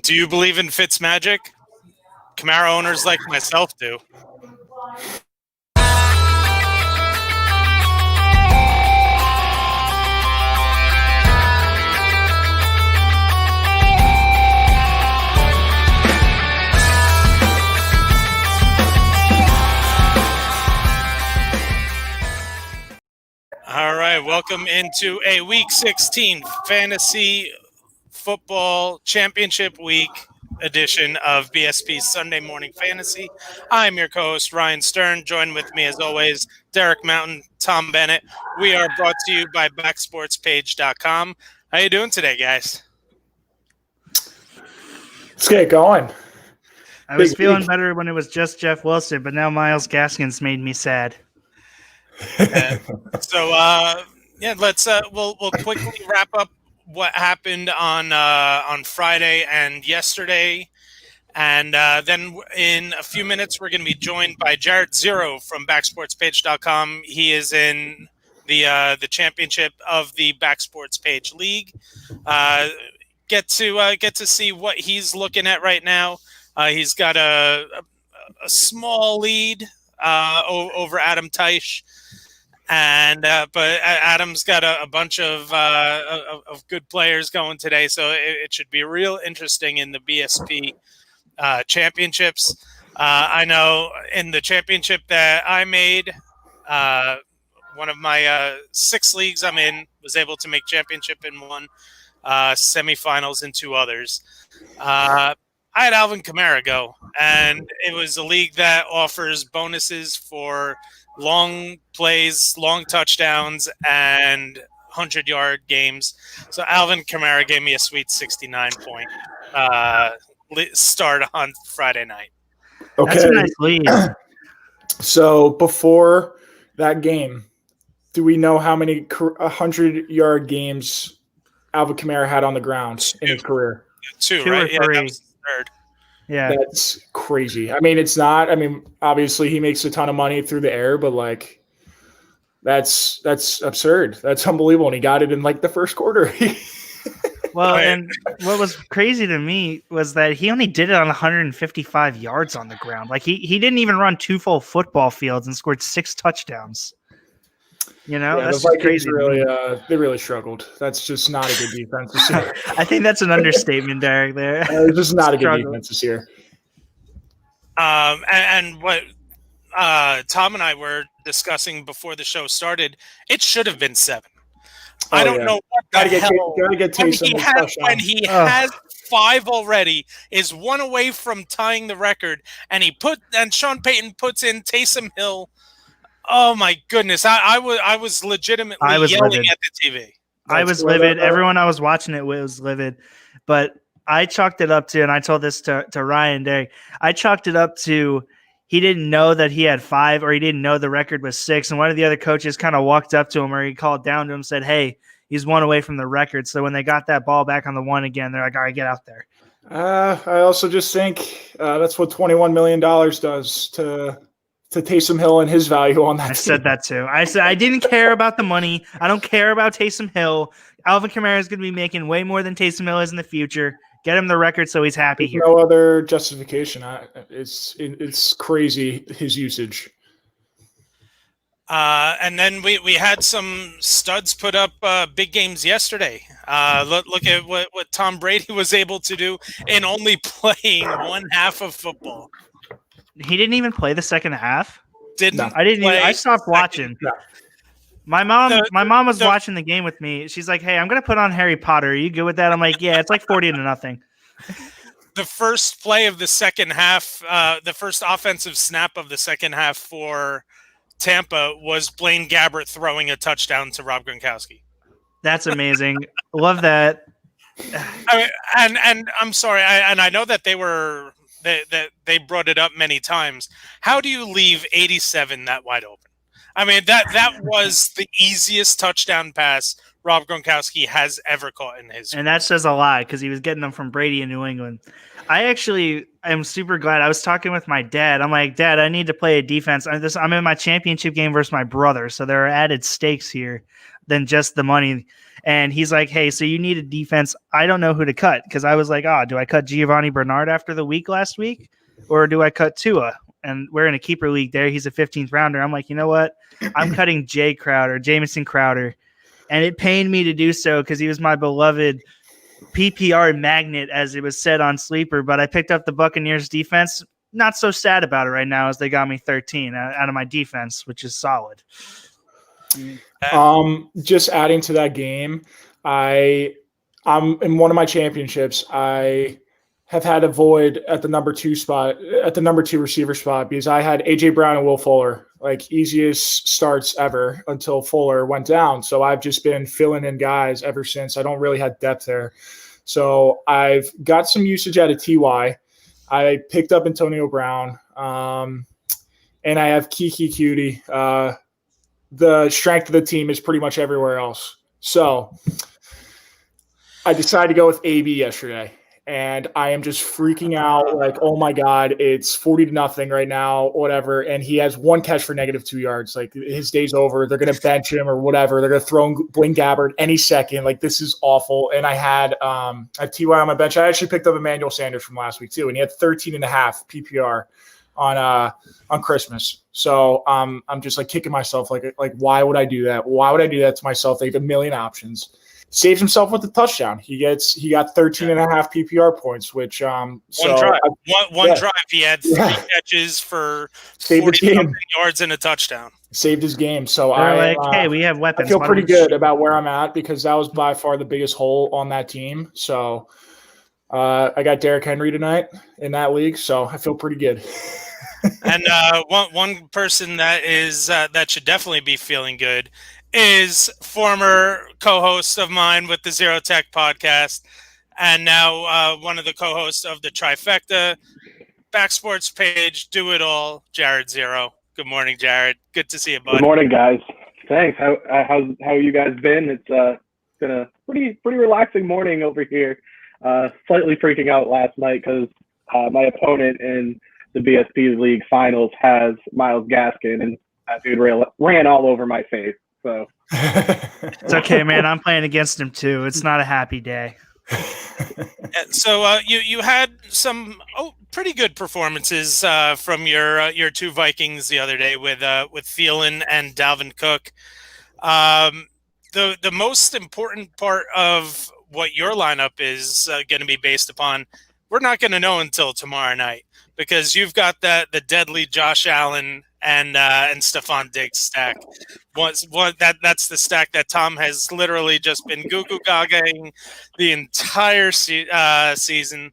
Do you believe in Fitz magic? Camaro owners like myself do. All right, welcome into a Week 16 Fantasy Football Championship Week edition of BSP Sunday Morning Fantasy. I'm your co-host, Ryan Stern. Joined with me, as always, Derek Mountain, Tom Bennett. We are brought to you by backsportspage.com. How you doing today, guys? Let's get going. I was feeling better when it was just Jeff Wilson, but now Myles Gaskins made me sad. We'll quickly wrap up what happened on Friday and yesterday, and then in a few minutes we're going to be joined by Jared Zero from backsportspage.com. He is in the championship of the Backsports Page League. Get to see what he's looking at right now. He's got a small lead over Adam Teich. And but Adam's got a bunch of good players going today, so it should be real interesting in the BSP championships. I know in the championship that I made, one of my 6 leagues I'm in, was able to make championship in one, semifinals in 2 others. I had Alvin Kamara go, and it was a league that offers bonuses for long plays, long touchdowns, and 100-yard games. So Alvin Kamara gave me a sweet 69-point start on Friday night. Okay. That's a nice lead. So before that game, do we know how many 100-yard games Alvin Kamara had on the ground in his career? 2, Two right? or 3. That was the third. Yeah. That's crazy. I mean, it's not. I mean, obviously he makes a ton of money through the air, but like, that's absurd. That's unbelievable. And he got it in like the first quarter. Well, and what was crazy to me was that he only did it on 155 yards on the ground. Like he didn't even run 2 full football fields and scored 6 touchdowns. You know, Yeah, that's the just Vikings crazy. they really struggled. That's just not a good defense this year. I think that's an understatement, Derek. There, It's just not a good defense this year. And what Tom and I were discussing before the show started, it should have been 7. I don't know what the hell. When he has 5 already, is 1 away from tying the record, and Sean Payton puts in Taysom Hill. Oh my goodness! I was legitimately yelling livid at the TV. I was livid. Everyone I was watching it was livid, but I chalked it up to, and I told this to Ryan Derek. I chalked it up to he didn't know that he had 5, or he didn't know the record was 6. And one of the other coaches kind of walked up to him, or he called down to him, said, "Hey, he's 1 away from the record." So when they got that ball back on the 1 again, they're like, "All right, get out there." I also just think that's what $21 million does to Taysom Hill and his value on that team. Said that too. I said I didn't care about the money. I don't care about Taysom Hill. Alvin Kamara is going to be making way more than Taysom Hill is in the future. Get him the record so he's happy here. No other justification. It's crazy, his usage. And then we had some studs put up big games yesterday. Look at what Tom Brady was able to do in only playing 1 half of football. He didn't even play the second half. I stopped watching. No. My mom was watching the game with me. She's like, "Hey, I'm gonna put on Harry Potter. Are you good with that?" I'm like, "Yeah, it's like 40-0." The first play of the second half, the first offensive snap of the second half for Tampa was Blaine Gabbert throwing a touchdown to Rob Gronkowski. That's amazing. Love that. And I'm sorry, I know that they brought it up many times. How do you leave 87 that wide open? I mean, that was the easiest touchdown pass Rob Gronkowski has ever caught in his career. And that says a lot because he was getting them from Brady in New England. I actually am super glad. I was talking with my dad. I'm like, Dad, I need to play a defense. I'm in my championship game versus my brother, so there are added stakes here than just the money. And he's like, hey, so you need a defense. I don't know who to cut because I was like, do I cut Giovanni Bernard after the week last week or do I cut Tua? And we're in a keeper league there. He's a 15th rounder. I'm like, you know what? I'm cutting Jamison Crowder. And it pained me to do so because he was my beloved PPR magnet, as it was said on Sleeper. But I picked up the Buccaneers defense. Not so sad about it right now as they got me 13 out of my defense, which is solid. Just adding to that game, I'm in one of my championships. I have had a void at the number 2 receiver spot because I had AJ Brown and Will Fuller, like easiest starts ever until Fuller went down. So I've just been filling in guys ever since. I don't really have depth there. So I've got some usage out of TY. I picked up Antonio Brown, and I have Kiki Cutie. The strength of the team is pretty much everywhere else. So I decided to go with AB yesterday. And I am just freaking out like, oh my God, it's 40-0 right now, whatever. And he has one catch for -2 yards. Like his day's over. They're going to bench him or whatever. They're going to throw Blaine Gabbert any second. Like this is awful. And I had TY on my bench. I actually picked up Emmanuel Sanders from last week too. And he had 13.5 PPR on Christmas. So I'm just like kicking myself. Like, why would I do that? Why would I do that to myself? They have a million options. Saves himself with the touchdown. He got 13.5 PPR points, which one drive. He had 3 catches for 40 yards and a touchdown. Saved his game. So hey, we have weapons. I feel pretty good about where I'm at because that was by far the biggest hole on that team. So I got Derrick Henry tonight in that league, so I feel pretty good. And one person that is that should definitely be feeling good is former co-host of mine with the Zero Tech podcast, and now one of the co-hosts of the Trifecta Backsports page, Do It All, Jared Zero. Good morning, Jared. Good to see you, buddy. Good morning, guys. Thanks. How you guys been? It's been a pretty relaxing morning over here. Slightly freaking out last night because my opponent in the BSP League Finals has Myles Gaskin, and that dude ran all over my face. So it's okay, man. I'm playing against him too. It's not a happy day. So you had some pretty good performances from your 2 Vikings the other day with Thielen and Dalvin Cook. The most important part of what your lineup is going to be based upon, we're not going to know until tomorrow night because you've got the deadly Josh Allen and Stephon Diggs stack. That's the stack that Tom has literally just been goo-goo gagaing the entire season,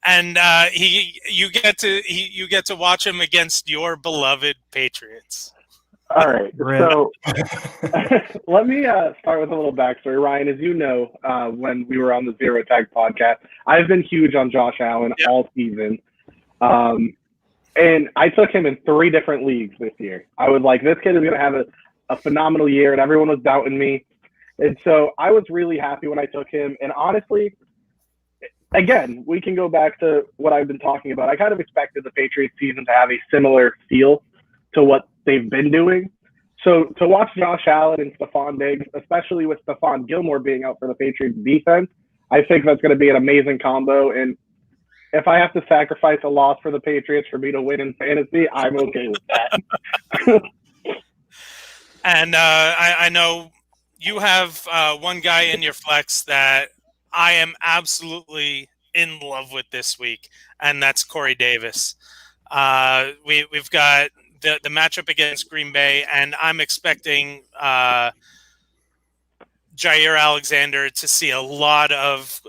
and you get to watch him against your beloved Patriots. All right, so let me start with a little backstory. Ryan, as you know, when we were on the Zero Tag podcast, I've been huge on Josh Allen all season. And I took him in 3 different leagues this year. I was like, this kid is going to have a phenomenal year, and everyone was doubting me. And so I was really happy when I took him. And honestly, again, we can go back to what I've been talking about. I kind of expected the Patriots season to have a similar feel to what they've been doing. So to watch Josh Allen and Stephon Diggs, especially with Stephon Gilmore being out for the Patriots defense, I think that's going to be an amazing combo. And if I have to sacrifice a loss for the Patriots for me to win in fantasy, I'm okay with that. And I know you have one guy in your flex that I am absolutely in love with this week, and that's Corey Davis. We've got the matchup against Green Bay, and I'm expecting Jair Alexander to see a lot of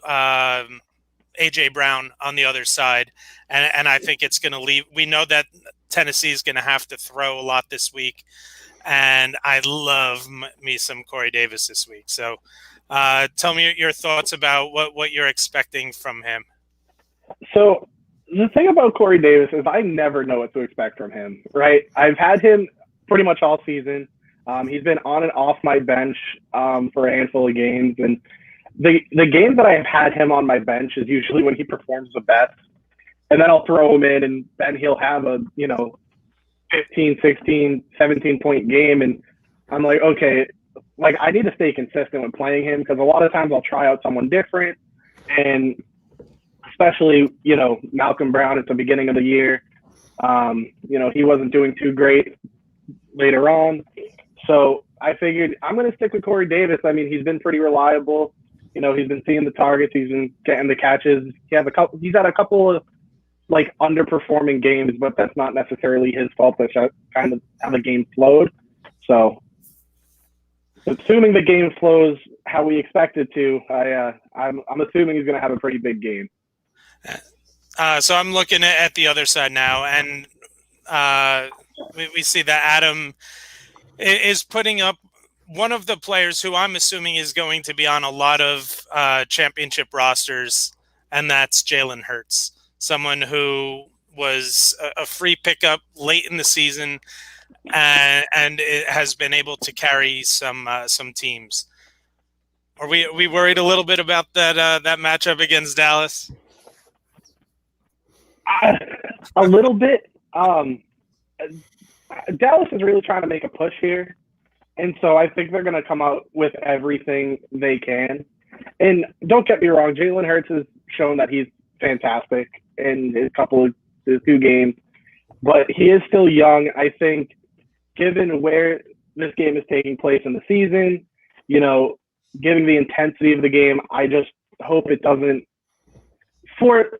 A.J. Brown on the other side, and I think it's going to leave. We know that Tennessee is going to have to throw a lot this week, and I love me some Corey Davis this week. So tell me your thoughts about what you're expecting from him. So the thing about Corey Davis is I never know what to expect from him, right? I've had him pretty much all season. He's been on and off my bench for a handful of games, and the games that I have had him on my bench is usually when he performs the best, and then I'll throw him in, and then he'll have a 15, 16, 17-point game, and I'm like, okay, like I need to stay consistent with playing him because a lot of times I'll try out someone different, and especially Malcolm Brown at the beginning of the year, he wasn't doing too great later on, so I figured I'm going to stick with Corey Davis. I mean, he's been pretty reliable. He's been seeing the targets, he's been getting the catches. He's had a couple of like underperforming games, but that's not necessarily his fault. That's kind of how the game flowed. So, assuming the game flows how we expect it to, I'm assuming he's going to have a pretty big game. So I'm looking at the other side now, and we see that Adam is putting up one of the players who I'm assuming is going to be on a lot of championship rosters, and that's Jalen Hurts. Someone who was a free pickup late in the season, and it has been able to carry some teams. Are we worried a little bit about that matchup against Dallas? A little bit. Dallas is really trying to make a push here, and so I think they're going to come out with everything they can. And don't get me wrong, Jalen Hurts has shown that he's fantastic in his two games, but he is still young. I think given where this game is taking place in the season, given the intensity of the game, I just hope it doesn't, for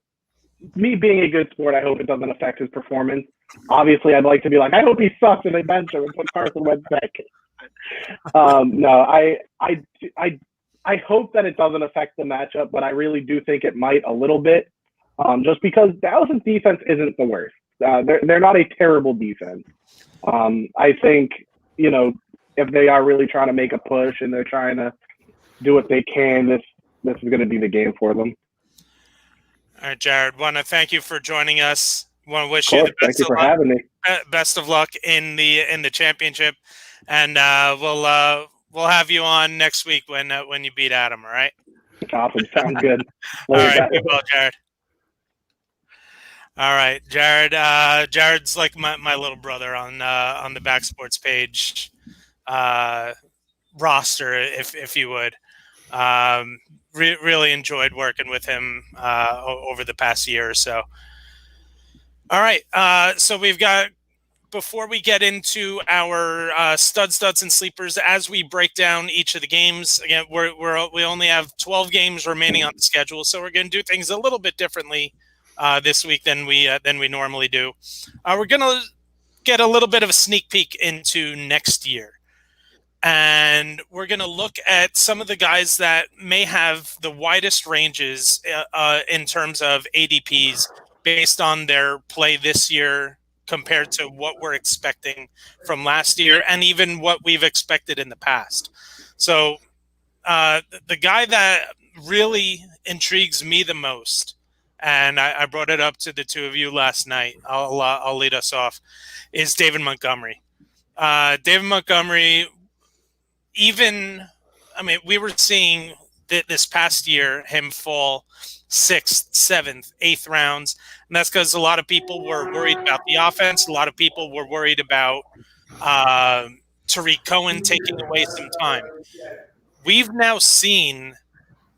me being a good sport, I hope it doesn't affect his performance. Obviously, I'd like to be like, I hope he sucks and they bench him and put Carson Wentz back. No, I hope that it doesn't affect the matchup, but I really do think it might a little bit. Just because Dallas' defense isn't the worst. They're not a terrible defense. I think, if they are really trying to make a push and they're trying to do what they can, this is going to be the game for them. All right, Jared, want to thank you for joining us. Want to wish you the best Thank you for having me. Best of luck in the championship, and we'll have you on next week when you beat Adam. All right. Awesome. Sounds good. All right. Be well, Jared. All right, Jared. Jared's like my little brother on the Back Sports page roster, if you would. Really enjoyed working with him over the past year or so. All right, so we've got, before we get into our studs, and sleepers, as we break down each of the games, again, we only have 12 games remaining on the schedule, so we're going to do things a little bit differently this week than we normally do. We're going to get a little bit of a sneak peek into next year. And we're going to look at some of the guys that may have the widest ranges in terms of ADPs based on their play this year compared to what we're expecting from last year and even what we've expected in the past. So the guy that really intrigues me the most, and I brought it up to the two of you last night, I'll lead us off, is David Montgomery. David Montgomery, we were seeing this past year him fall 6th, 7th, 8th rounds. And that's because a lot of people were worried about the offense. A lot of people were worried about Tariq Cohen taking away some time. We've now seen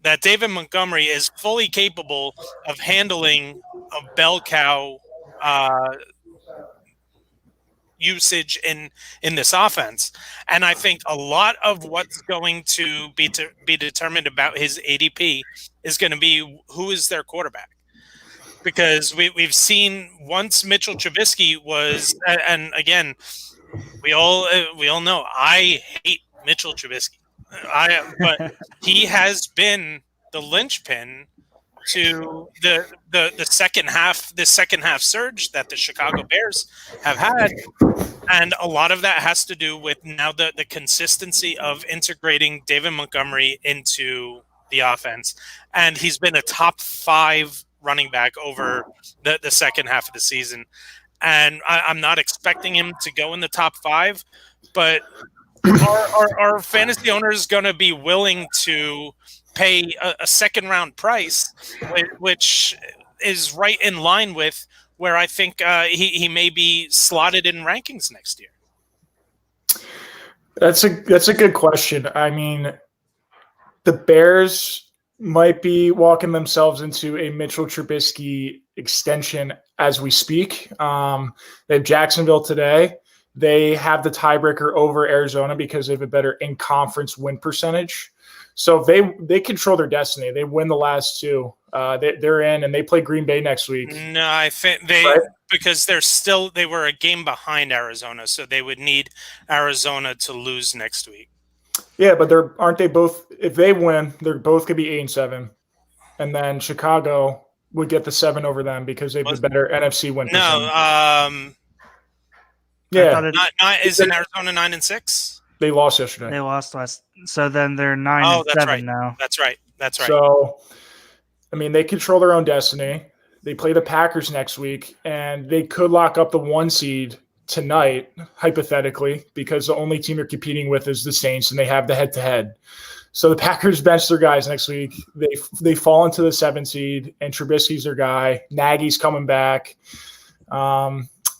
that David Montgomery is fully capable of handling a bell cow usage in this offense. And I think a lot of what's going to be determined about his ADP is going to be who is their quarterback. Because we've seen once Mitchell Trubisky was, and again, we all know I hate Mitchell Trubisky. But he has been the linchpin to the second half surge that the Chicago Bears have had, and a lot of that has to do with now the consistency of integrating David Montgomery into the offense, and he's been a top 5 running back over the second half of the season. and I'm not expecting him to go in the top 5, but are fantasy owners going to be willing to pay a second round price, which is right in line with where I think he may be slotted in rankings next year? That's a good question. I mean, the Bears might be walking themselves into a Mitchell Trubisky extension as we speak. They have Jacksonville today. They have the tiebreaker over Arizona because they have a better in-conference win percentage. So if they control their destiny. They win the last 2. They're in, and they play Green Bay next week. No, I think because they were a game behind Arizona, so they would need Arizona to lose next week. Yeah, but aren't they both? If they win, they're both going to be 8-7, and then Chicago would get the 7 over them because they have the better NFC win percentage. No, yeah, isn't Arizona 9-6? They lost yesterday. They lost last, so then they're 9-7 now. That's right. So, I mean, they control their own destiny. They play the Packers next week, and they could lock up the 1 seed tonight, hypothetically, because the only team they're competing with is the Saints, and they have the head-to-head. So the Packers bench their guys next week. They fall into the 7 seed, and Trubisky's their guy. Nagy's coming back.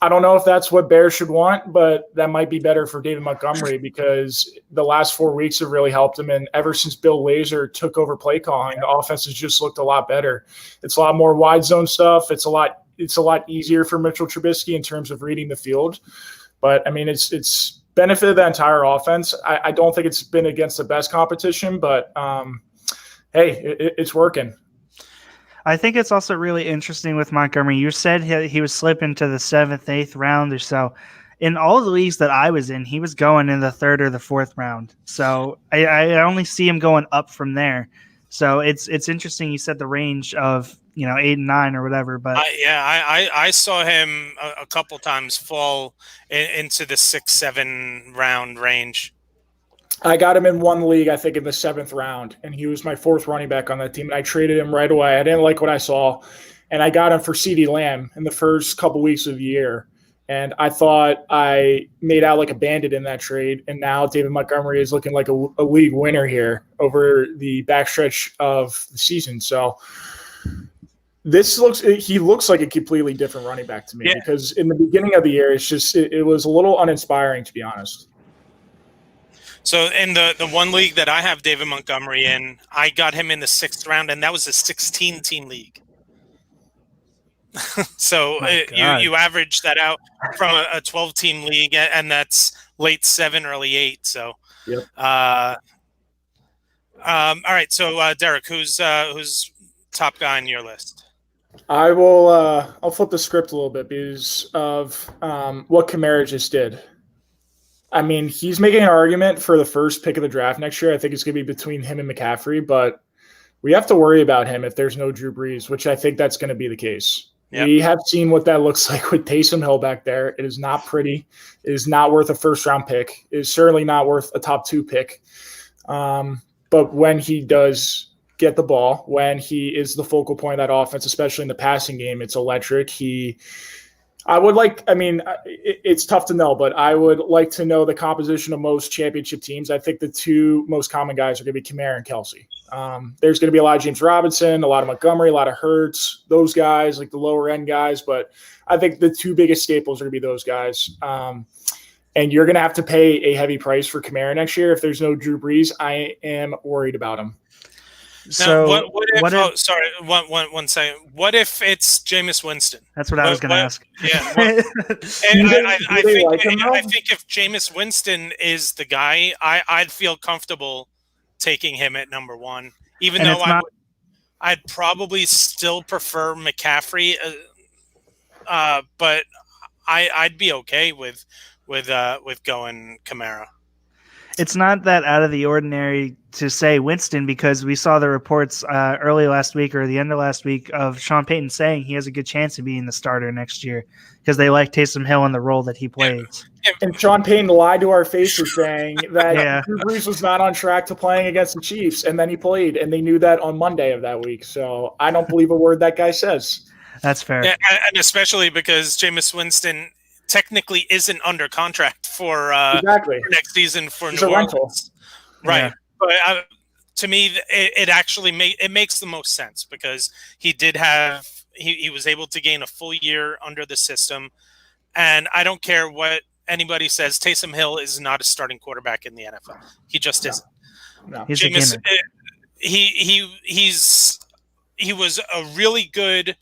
I don't know if that's what Bears should want, but that might be better for David Montgomery because the last 4 weeks have really helped him. And ever since Bill Lazor took over play calling, the offense has just looked a lot better. It's a lot more wide zone stuff. It's a lot easier for Mitchell Trubisky in terms of reading the field. But I mean, it's benefited the entire offense. I don't think it's been against the best competition, but hey, it's working. I think it's also really interesting with Montgomery. You said he was slipping to the 7th, 8th round or so. In all the leagues that I was in, he was going in the 3rd or the 4th round. So I only see him going up from there. So it's interesting. You said the range of 8 and 9 or whatever. But I saw him a couple times fall into the 6-7 round range. I got him in one league, I think, in the 7th round, and he was my 4th running back on that team. And I traded him right away. I didn't like what I saw, and I got him for CeeDee Lamb in the first couple weeks of the year. And I thought I made out like a bandit in that trade, and now David Montgomery is looking like a league winner here over the backstretch of the season. So he looks like a completely different running back to me because in the beginning of the year, it was a little uninspiring, to be honest. So in the one league that I have David Montgomery in, I got him in the 6th round, and that was a 16-team league. So you average that out from a 12-team league, and that's late 7, early 8. So, yep. All right. So Derek, who's top guy on your list? I will. I'll flip the script a little bit because of what Kamara just did. I mean, he's making an argument for the first pick of the draft next year. I think it's going to be between him and McCaffrey, but we have to worry about him if there's no Drew Brees, which I think that's going to be the case. Yep. We have seen what that looks like with Taysom Hill back there. It is not pretty. It is not worth a first-round pick. It is certainly not worth a top 2 pick. But when he does get the ball, when he is the focal point of that offense, especially in the passing game, it's electric. It's tough to know, but I would like to know the composition of most championship teams. I think the 2 most common guys are going to be Kamara and Kelsey. There's going to be a lot of James Robinson, a lot of Montgomery, a lot of Hurts, those guys, like the lower end guys. But I think the 2 biggest staples are going to be those guys. And you're going to have to pay a heavy price for Kamara next year. If there's no Drew Brees, I am worried about him. So now, one second. What if it's Jameis Winston? That's what I was going to ask. Yeah, I think if Jameis Winston is the guy, I'd feel comfortable taking him at number 1. Even though I'd probably still prefer McCaffrey, but I'd be okay with going Kamara. It's not that out of the ordinary to say Winston because we saw the reports early last week or the end of last week of Sean Payton saying he has a good chance of being the starter next year because they like Taysom Hill in the role that he plays. And Sean Payton lied to our faces saying that Drew Brees was not on track to playing against the Chiefs, and then he played, and they knew that on Monday of that week. So I don't believe a word that guy says. That's fair. Yeah, and especially because Jameis Winston technically isn't under contract for next season for He's New a rental. Orleans. Right. Yeah. But to me, it actually makes the most sense because he did have he was able to gain a full year under the system, and I don't care what anybody says. Taysom Hill is not a starting quarterback in the NFL. He just isn't. No. He's a Jameis, gimmick. he was a really good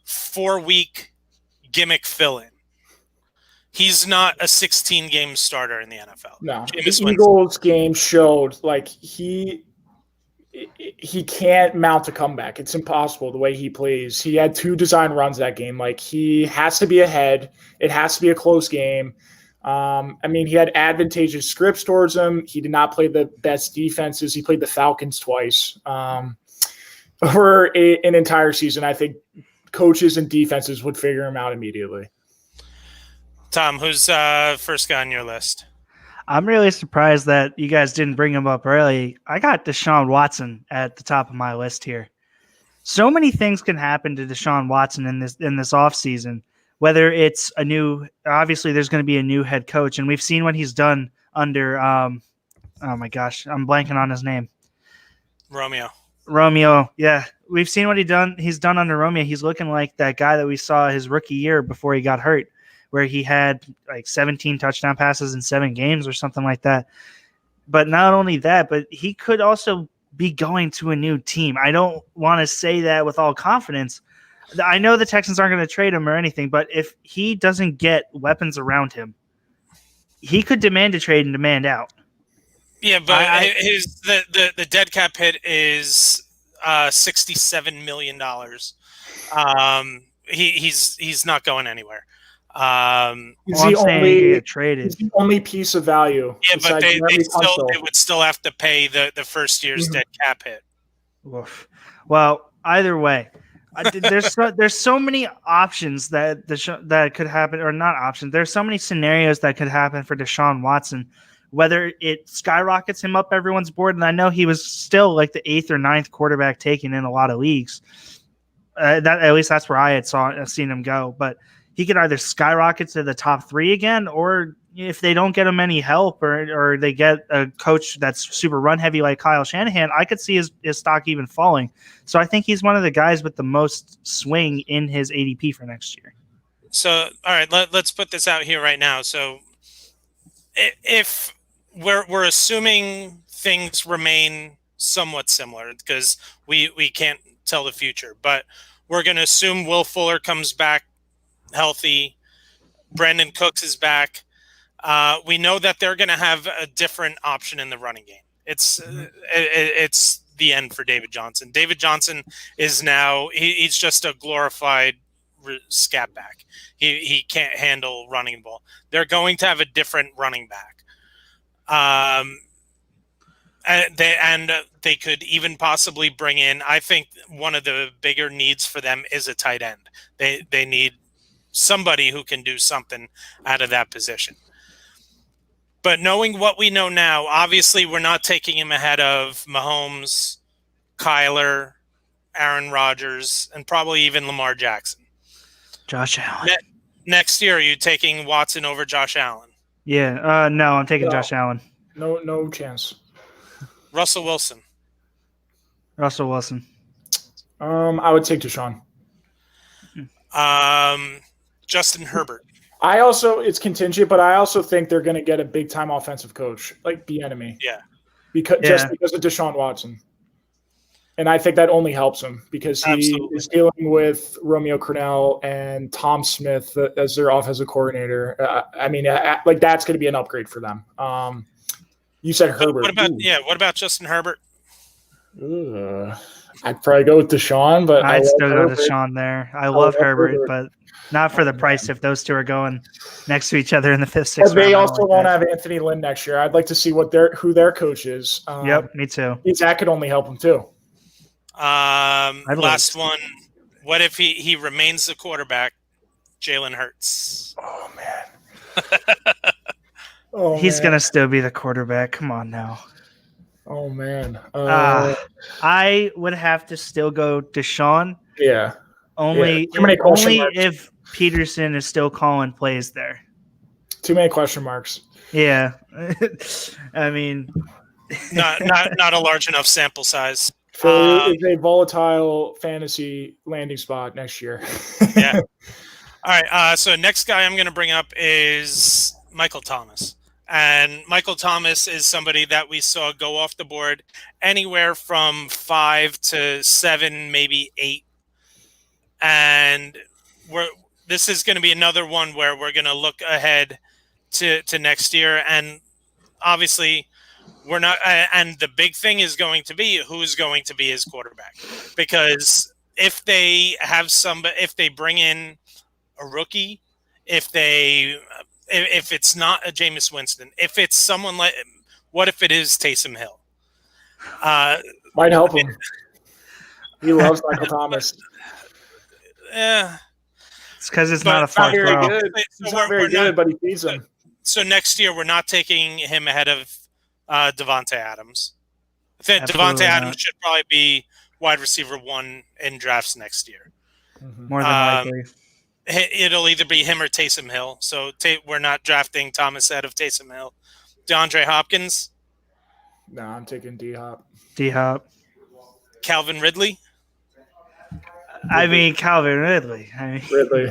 4-week gimmick fill-in. He's not a 16-game starter in the NFL. No, Jameis the Eagles game showed like he can't mount a comeback. It's impossible the way he plays. He had 2 design runs that game. Like he has to be ahead. It has to be a close game. I mean, he had advantageous scripts towards him. He did not play the best defenses. He played the Falcons twice over an entire season. I think coaches and defenses would figure him out immediately. Tom, who's first guy on your list? I'm really surprised that you guys didn't bring him up early. I got Deshaun Watson at the top of my list here. So many things can happen to Deshaun Watson in this offseason, whether it's obviously there's going to be a new head coach, and we've seen what he's done under oh my gosh, I'm blanking on his name. Romeo. Yeah. We've seen what he's done under Romeo. He's looking like that guy that we saw his rookie year before he got hurt, where he had like 17 touchdown passes in 7 games or something like that. But not only that, but he could also be going to a new team. I don't want to say that with all confidence. I know the Texans aren't going to trade him or anything, but if he doesn't get weapons around him, he could demand a trade and demand out. Yeah, but the dead cap hit is $67 million. He's not going anywhere. He's the only piece of value. Yeah, but they would still have to pay the first year's dead cap hit. Oof. Well, either way, there's so many options that could happen, or not options. There's so many scenarios that could happen for Deshaun Watson. Whether it skyrockets him up everyone's board, and I know he was still like the 8th or 9th quarterback taken in a lot of leagues. At least that's where I had seen him go. But he could either skyrocket to the top 3 again, or if they don't get him any help, or they get a coach that's super run heavy like Kyle Shanahan, I could see his stock even falling. So I think he's one of the guys with the most swing in his ADP for next year. So, all right, let's put this out here right now. So if we're assuming things remain somewhat similar, because we can't tell the future, but we're going to assume Will Fuller comes back healthy. Brandon Cooks is back. We know that they're going to have a different option in the running game. It's the end for David Johnson. David Johnson is now he's just a glorified scat back. He can't handle running the ball. They're going to have a different running back. And they could even possibly bring in, I think one of the bigger needs for them is a tight end. They need somebody who can do something out of that position. But knowing what we know now, obviously we're not taking him ahead of Mahomes, Kyler, Aaron Rodgers, and probably even Lamar Jackson. Josh Allen. Next year, are you taking Watson over Josh Allen? Yeah. No, I'm taking Josh Allen. No chance. Russell Wilson. I would take Deshaun. Justin Herbert. It's contingent, but I also think they're going to get a big time offensive coach like Bieniemy. Yeah. Just because of Deshaun Watson. And I think that only helps him because he is dealing with Romeo Crennel and Tom Smith as their offensive coordinator. That's going to be an upgrade for them. You said Herbert. What about Justin Herbert? I'd probably go with Deshaun, but I'd still go with Deshaun there. I love Herbert, but not for the price if those two are going next to each other in the 5th, 6th round. They also won't have Anthony Lynn next year. I'd like to see who their coach is. Yep, me too. That could only help them too. Last one. What if he remains the quarterback? Jalen Hurts. Oh man. He's gonna still be the quarterback. Come on now. Oh man. I would have to still go Deshaun. Yeah. Only, too many question only marks. if Peterson is still calling plays there. Too many question marks. Yeah, I mean, not a large enough sample size. Philly is a volatile fantasy landing spot next year. Yeah. All right. So next guy I'm going to bring up is Michael Thomas. And Michael Thomas is somebody that we saw go off the board anywhere from 5 to 7, maybe 8. And this is going to be another one where we're going to look ahead to next year. And obviously, we're not. And the big thing is going to be who's going to be his quarterback. Because if they bring in a rookie, if it's not a Jameis Winston, if it's someone like, what if it is Taysom Hill? Might help him. He loves Michael Thomas. Yeah, it's because it's not a far very throw. good. He's not very good, but he feeds him. So next year we're not taking him ahead of Devontae Adams. I think Devontae Adams should probably be wide receiver 1 in drafts next year. More than likely. It'll either be him or Taysom Hill. So we're not drafting Thomas ahead of Taysom Hill. DeAndre Hopkins. No, I'm taking D-Hop. D-Hop. Calvin Ridley. I mean, Calvin Ridley. Ridley.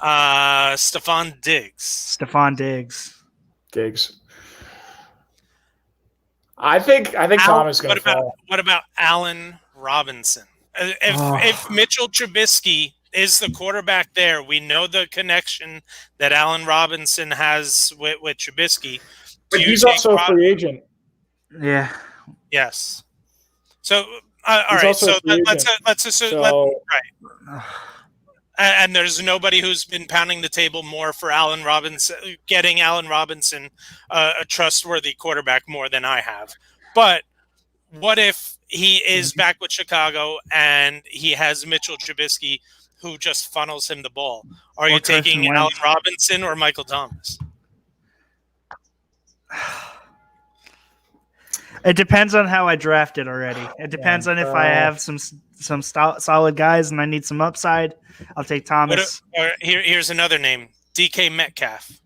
Stephon Diggs. Stephon Diggs. I think Thomas is going to fall. What about Allen Robinson? If Mitchell Trubisky is the quarterback there, we know the connection that Allen Robinson has with Trubisky. But he's also a free agent. Yeah. Yes. So, all right. So let's assume. Right. And there's nobody who's been pounding the table more for Allen Robinson, getting Allen Robinson a trustworthy quarterback more than I have. But what if he is back with Chicago and he has Mitchell Trubisky who just funnels him the ball? Are you taking Allen Robinson or Michael Thomas? It depends on how I drafted already. It depends on if I have some solid guys and I need some upside. I'll take Thomas. Here's another name: DK Metcalf.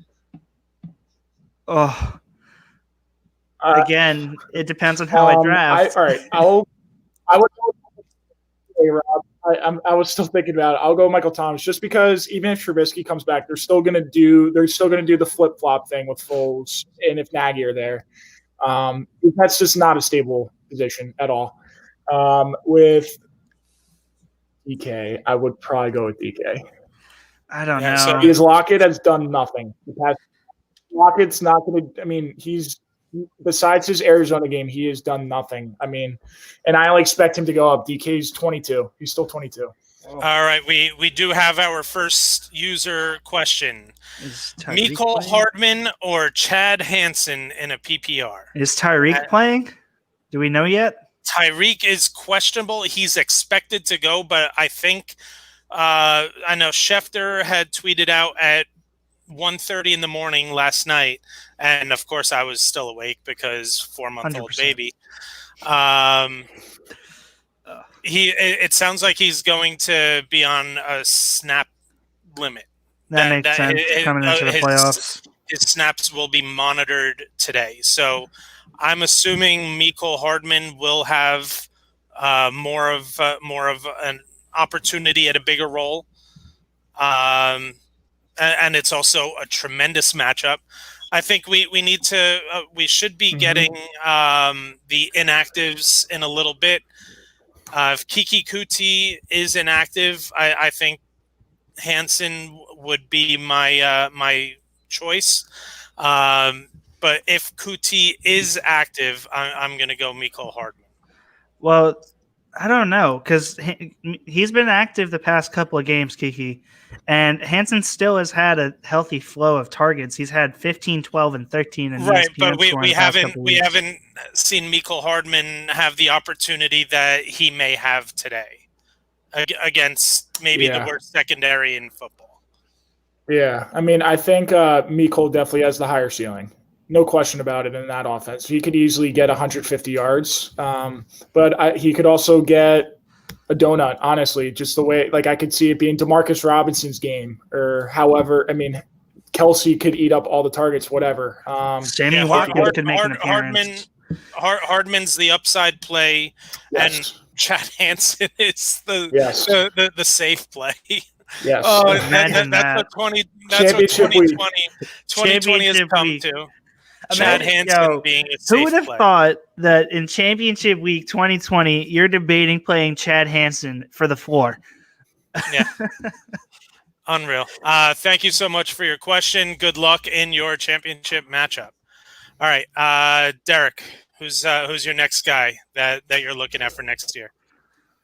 Oh, again, it depends on how I draft. All right, I would. I was still thinking about it. I'll go Michael Thomas just because even if Trubisky comes back, they're still gonna do the flip flop thing with Foles and if Nagy are there. That's just not a stable position at all. With DK, I would probably go with DK. I don't know. Because Lockett has done nothing. Lockett's not going to. I mean, besides his Arizona game, he has done nothing. I mean, and I expect him to go up. DK's 22. He's still 22. All right, we do have our first user question. Mecole Hardman or Chad Hansen in a PPR? Is Tyreek playing? Do we know yet? Tyreek is questionable. He's expected to go, but I think I know Schefter had tweeted out at 1:30 in the morning last night, and of course I was still awake because 4-month-old 100%. baby. It sounds like he's going to be on a snap limit. That makes sense coming into the playoffs. His snaps will be monitored today. So I'm assuming Mecole Hardman will have more of an opportunity at a bigger role. And it's also a tremendous matchup. I think we should be getting the inactives in a little bit. If Kiki Kuti is inactive, I think Hansen would be my choice. But if Kuti is active, I'm going to go Mecole Hardman. Well, I don't know because he's been active the past couple of games, Kiki, and Hansen still has had a healthy flow of targets. He's had 15, 12, and 13. In right, ESPN but we haven't seen Mecole Hardman have the opportunity that he may have today against maybe the worst secondary in football. Yeah, I mean, I think Mecole definitely has the higher ceiling. No question about it in that offense. He could easily get 150 yards, but he could also get a donut, honestly. Just the way, like, I could see it being Demarcus Robinson's game, or however. I mean, Kelsey could eat up all the targets, whatever. Sammy Watkins could make an appearance. Hardman's the upside play, yes. and Chad Hansen is the safe play. Yes. That's what 2020 has come to. Chad Hansen being a safe Who would have play. thought that in Championship Week 2020, you're debating playing Chad Hansen for the floor? Yeah. Unreal. Thank you so much for your question. Good luck in your championship matchup. All right, Derek, who's your next guy that you're looking at for next year?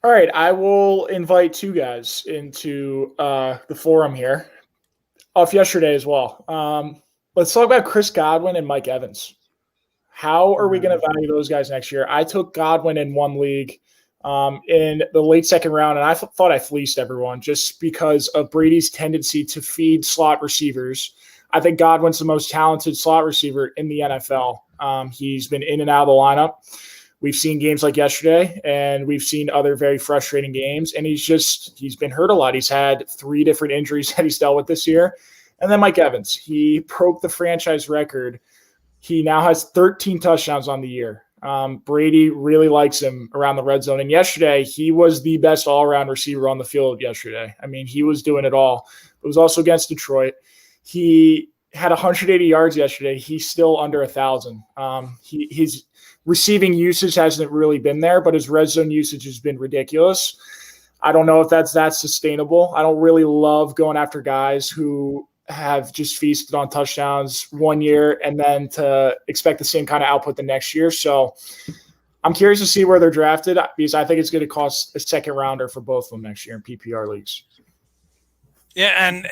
All right, I will invite two guys into the forum here off yesterday as well. Let's talk about Chris Godwin and Mike Evans. How are we going to value those guys next year? I took Godwin in one league in the late second round, and I thought I fleeced everyone just because of Brady's tendency to feed slot receivers. I think Godwin's the most talented slot receiver in the NFL. He's been in and out of the lineup. We've seen games like yesterday, and we've seen other very frustrating games, and he's been hurt a lot. He's had 3 different injuries that he's dealt with this year. And then Mike Evans, he broke the franchise record. He now has 13 touchdowns on the year. Brady really likes him around the red zone. And yesterday, he was the best all-around receiver on the field yesterday. I mean, he was doing it all. It was also against Detroit. He had 180 yards yesterday. He's still under 1,000. His receiving usage hasn't really been there, but his red zone usage has been ridiculous. I don't know if that's sustainable. I don't really love going after guys who have just feasted on touchdowns one year and then to expect the same kind of output the next year. So I'm curious to see where they're drafted because I think it's going to cost a second rounder for both of them next year in PPR leagues. Yeah, and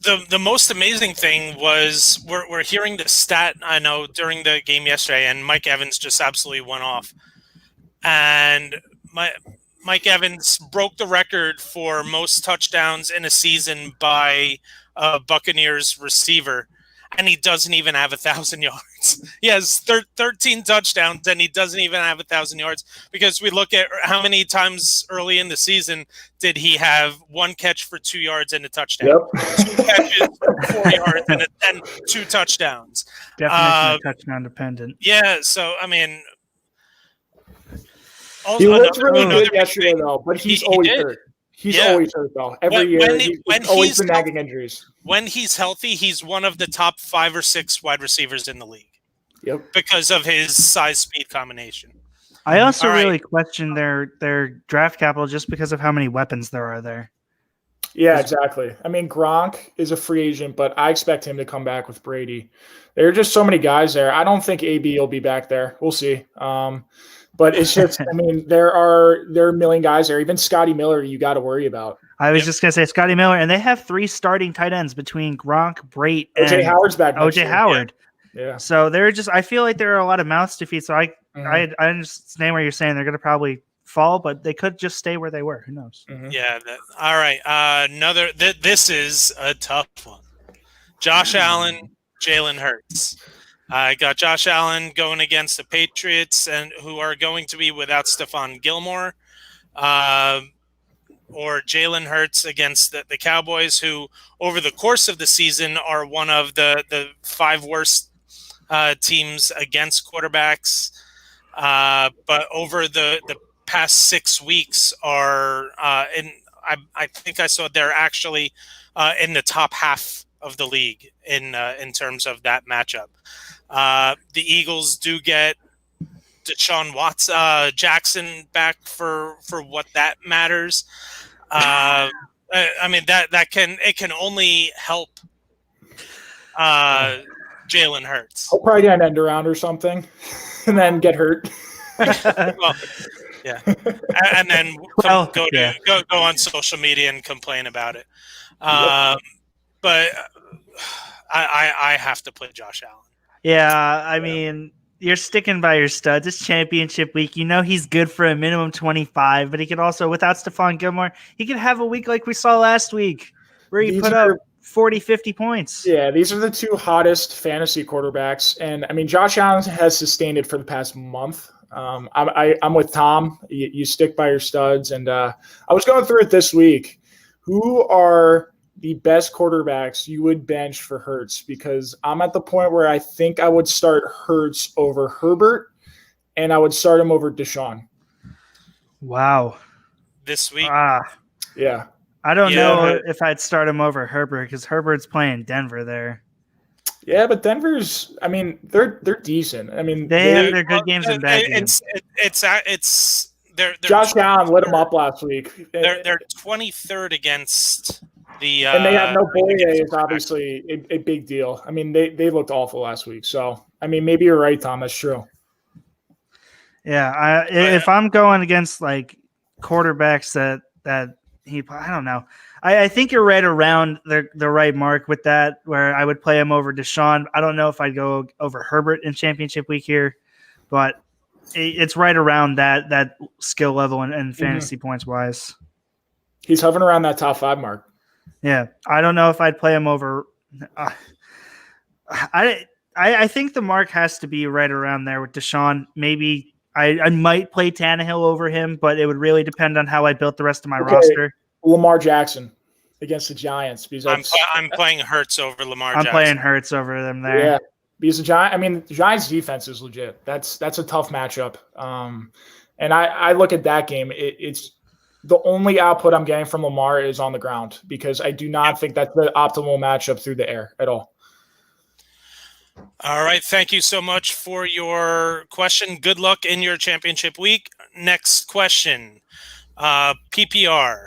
the most amazing thing was we're hearing the stat, I know, during the game yesterday, and Mike Evans just absolutely went off. And Mike Evans broke the record for most touchdowns in a season by a Buccaneers receiver, and he doesn't even have 1,000 yards. He has 13 touchdowns, and he doesn't even have 1,000 yards because we look at how many times early in the season did he have 1 catch for 2 yards and a touchdown, Yep. 2 catches for 4 yards and 2 touchdowns. Definition of touchdown dependent. Yeah, so I mean, he looked really good yesterday, though, but he's always hurt. He's always hurt, though. Every year, he's always been nagging injuries. When he's healthy, he's one of the top 5 or 6 wide receivers in the league. Yep. Because of his size-speed combination. I also really question their draft capital just because of how many weapons there are there. Yeah, exactly. I mean, Gronk is a free agent, but I expect him to come back with Brady. There are just so many guys there. I don't think AB will be back there. We'll see. But it's just, I mean, there are a million guys there. Even Scotty Miller, you got to worry about. I was just going to say Scotty Miller, and they have 3 starting tight ends between Gronk, Brait, and OJ Howard's back. OJ Howard. Yeah. So they're just, I feel like there are a lot of mouths to feed. So I understand what you're saying. They're going to probably fall, but they could just stay where they were. Who knows? Mm-hmm. Yeah. All right. This is a tough one. Josh Allen, Jalen Hurts. I got Josh Allen going against the Patriots, and who are going to be without Stephon Gilmore, or Jalen Hurts against the Cowboys, who over the course of the season are one of the 5 worst teams against quarterbacks, but over the past 6 weeks are I think I saw they're actually in the top half of the league in terms of that matchup. The Eagles do get Deshaun Jackson back for what that matters. I mean that can only help Jalen Hurts. He'll probably get an end around or something, and then get hurt. Well, yeah, and then go on social media and complain about it. But I have to play Josh Allen. Yeah, I mean, you're sticking by your studs. It's championship week. You know he's good for a minimum 25, but he could also, without Stephon Gilmore, he could have a week like we saw last week where he put up 40, 50 points. Yeah, these are the 2 hottest fantasy quarterbacks. And, I mean, Josh Allen has sustained it for the past month. I'm with Tom. You stick by your studs. And I was going through it this week. Who are the best quarterbacks you would bench for Hurts? Because I'm at the point where I think I would start Hurts over Herbert, and I would start him over Deshaun. Wow. This week. Yeah. I don't know if I'd start him over Herbert because Herbert's playing Denver there. Yeah, but Denver's, I mean, they're decent. I mean, they have their good games and bad games. They're Josh Allen lit them up last week. They're 23rd against the and they have no Boye is obviously a big deal. I mean, they looked awful last week. So, I mean, maybe you're right, Tom. That's true. Yeah, if I'm going against like quarterbacks that I don't know. I think you're right around the right mark with that, where I would play him over Deshaun. I don't know if I'd go over Herbert in championship week here, but it's right around that skill level and fantasy points wise. He's hovering around that top 5 mark. Yeah, I don't know if I'd play him over. I think the mark has to be right around there with Deshaun. Maybe I might play Tannehill over him, but it would really depend on how I built the rest of my roster. Lamar Jackson against the Giants. Because I'm playing Hurts over Lamar I'm Jackson. playing Hurts over them there. Yeah, because the Giants defense is legit. That's a tough matchup. And I look at that game. It's the only output I'm getting from Lamar is on the ground because I do not think that's the optimal matchup through the air at all. All right. Thank you so much for your question. Good luck in your championship week. Next question. PPR.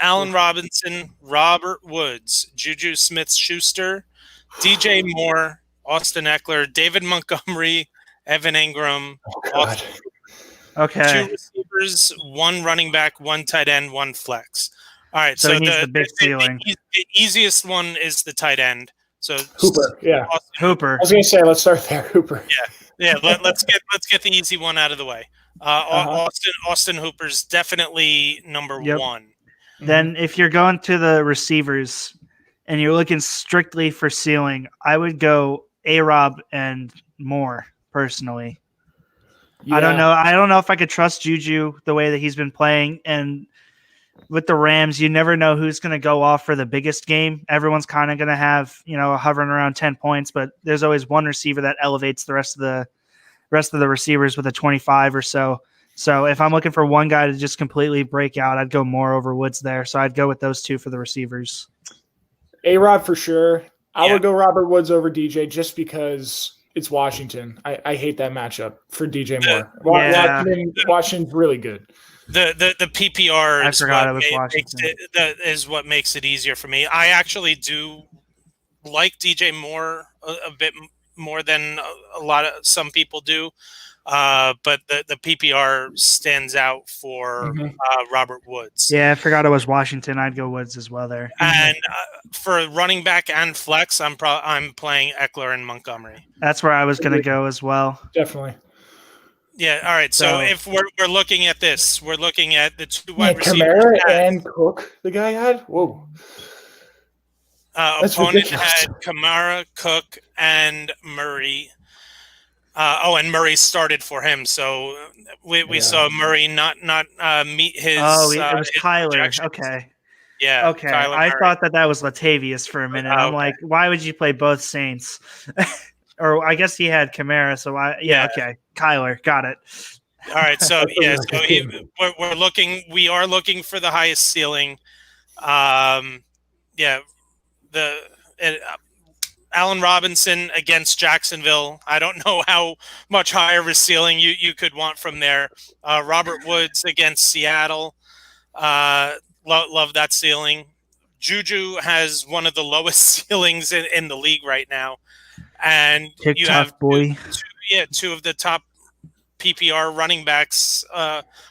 Allen Robinson, Robert Woods, Juju Smith-Schuster, DJ Moore, Austin Eckler, David Montgomery, Evan Ingram. Okay. 2 receivers, 1 running back, 1 tight end, 1 flex. All right. So the big ceiling. The easiest one is the tight end. So Hooper, yeah. Hooper. I was gonna say, let's start there, Hooper. Yeah. Let's get the easy one out of the way. Austin Hooper's definitely number 1. Then if you're going to the receivers and you're looking strictly for ceiling, I would go A-Rob and Moore personally. Yeah. I don't know if I could trust Juju the way that he's been playing. And with the Rams, you never know who's going to go off for the biggest game. Everyone's kind of going to have, hovering around 10 points, but there's always one receiver that elevates the rest of the receivers with a 25 or so. So if I'm looking for one guy to just completely break out, I'd go Moore over Woods there. So I'd go with those 2 for the receivers. A-Rod for sure. I would go Robert Woods over DJ just because it's Washington. I hate that matchup for DJ Moore. Washington's really good. The PPR is what makes it easier for me. I actually do like DJ Moore a bit more than some people do. But the PPR stands out for Robert Woods. Yeah, I forgot it was Washington. I'd go Woods as well there. And for running back and flex, I'm playing Eckler and Montgomery. That's where I was going to go as well. Definitely. Yeah. All right. So if we're looking at this, we're looking at the 2 wide receivers. Kamara and Cook, the guy had. Whoa. Opponent ridiculous. had Kamara, Cook, and Murray. And Murray started for him, so we saw Murray not meet his. It was Kyler. Okay. Yeah. Okay. Kyler I Murray. thought that was Latavius for a minute. I'm like, why would you play both Saints? Or I guess he had Kamara. So okay. Kyler, got it. All right. So we're looking. We are looking for the highest ceiling. Allen Robinson against Jacksonville. I don't know how much higher of a ceiling you could want from there. Robert Woods against Seattle. Love that ceiling. Juju has one of the lowest ceilings in the league right now. And you have two of the top PPR running backs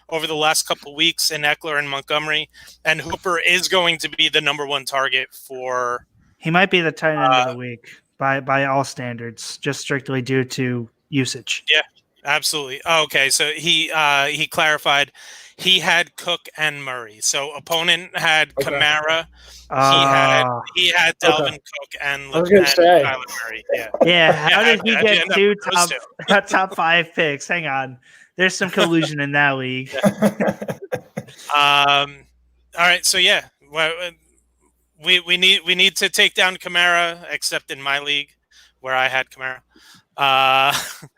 over the last couple of weeks in Eckler and Montgomery. And Hooper is going to be the number 1 target for... He might be the tight end of the week by all standards, just strictly due to usage. Yeah, absolutely. Okay, so he clarified He had Cook and Murray. So opponent had Okay. Uh, Kamara. He had Dalvin Okay. Cook and I was gonna say. Kyler Murray. Yeah. Yeah, how did he how'd you get end up two with those top 5 picks? Hang on. There's some collusion in that league. All right. So yeah, we need to take down Kamara, except in my league where I had Kamara.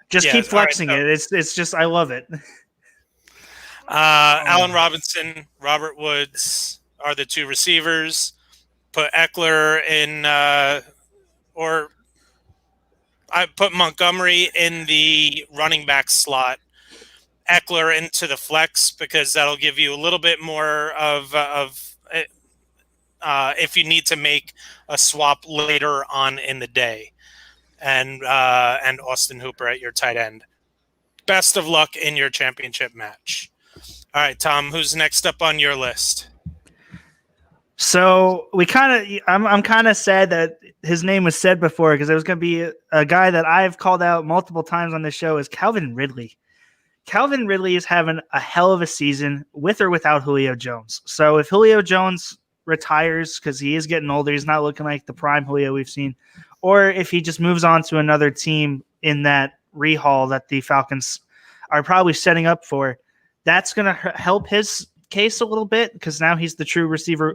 Just yeah, keep all right, flexing so, it. It's just I love it. Allen Robinson, Robert Woods are the 2 receivers. Put Eckler in, or I put Montgomery in the running back slot. Eckler into the flex because that'll give you a little bit more of if you need to make a swap later on in the day, and Austin Hooper at your tight end. Best of luck in your championship match. All right, Tom, who's next up on your list? So I'm kind of sad that his name was said before because it was going to be a guy that I've called out multiple times on this show is Calvin Ridley. Calvin Ridley is having a hell of a season with or without Julio Jones. So if Julio Jones retires because he is getting older, he's not looking like the prime Julio we've seen, or if he just moves on to another team in that rehaul that the Falcons are probably setting up for, that's going to help his case a little bit because now he's the true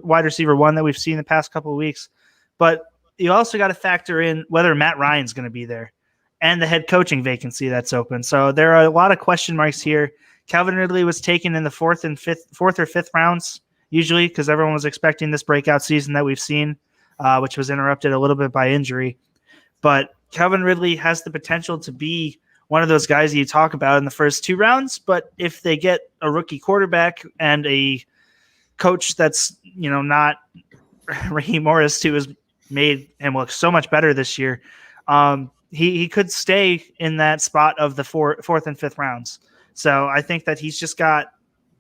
wide receiver 1 that we've seen the past couple of weeks. But you also got to factor in whether Matt Ryan's going to be there and the head coaching vacancy that's open. So there are a lot of question marks here. Calvin Ridley was taken in the fourth or fifth rounds, usually, because everyone was expecting this breakout season that we've seen, which was interrupted a little bit by injury. But Calvin Ridley has the potential to be one of those guys that you talk about in the first 2 rounds. But if they get a rookie quarterback and a coach that's, not Raheem Morris, who has made him look so much better this year, he could stay in that spot of the fourth and fifth rounds. So I think that he's just got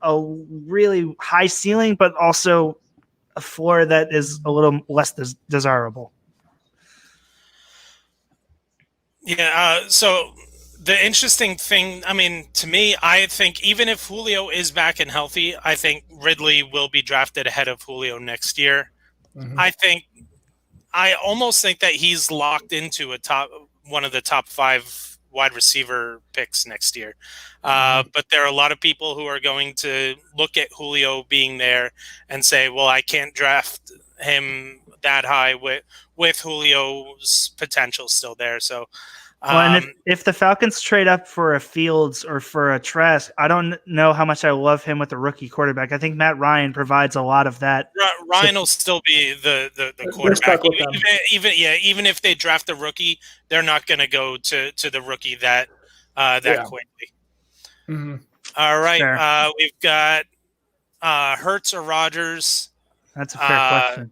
a really high ceiling, but also a floor that is a little less desirable. Yeah. So the interesting thing, to me, I think even if Julio is back and healthy, I think Ridley will be drafted ahead of Julio next year. Mm-hmm. I almost think that he's locked into one of the top 5 wide receiver picks next year. But there are a lot of people who are going to look at Julio being there and say, well, I can't draft him that high with Julio's potential still there. So, and if the Falcons trade up for a Fields or for a Trask, I don't know how much I love him with a rookie quarterback. I think Matt Ryan provides a lot of that. Ryan will still be the quarterback. Even if they draft a rookie, they're not going to go to the rookie that quickly. Mm-hmm. All right, sure. We've got Hurts or Rodgers. That's a fair question.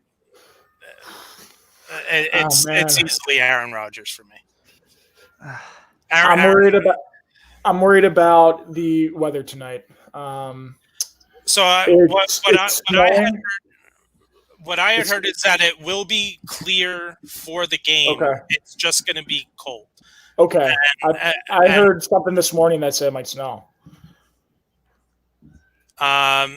It's easily Aaron Rodgers for me. I'm worried about the weather tonight. So what I had heard is that it will be clear for the game. Okay. It's just going to be cold. Okay. I heard something this morning that said it might snow. All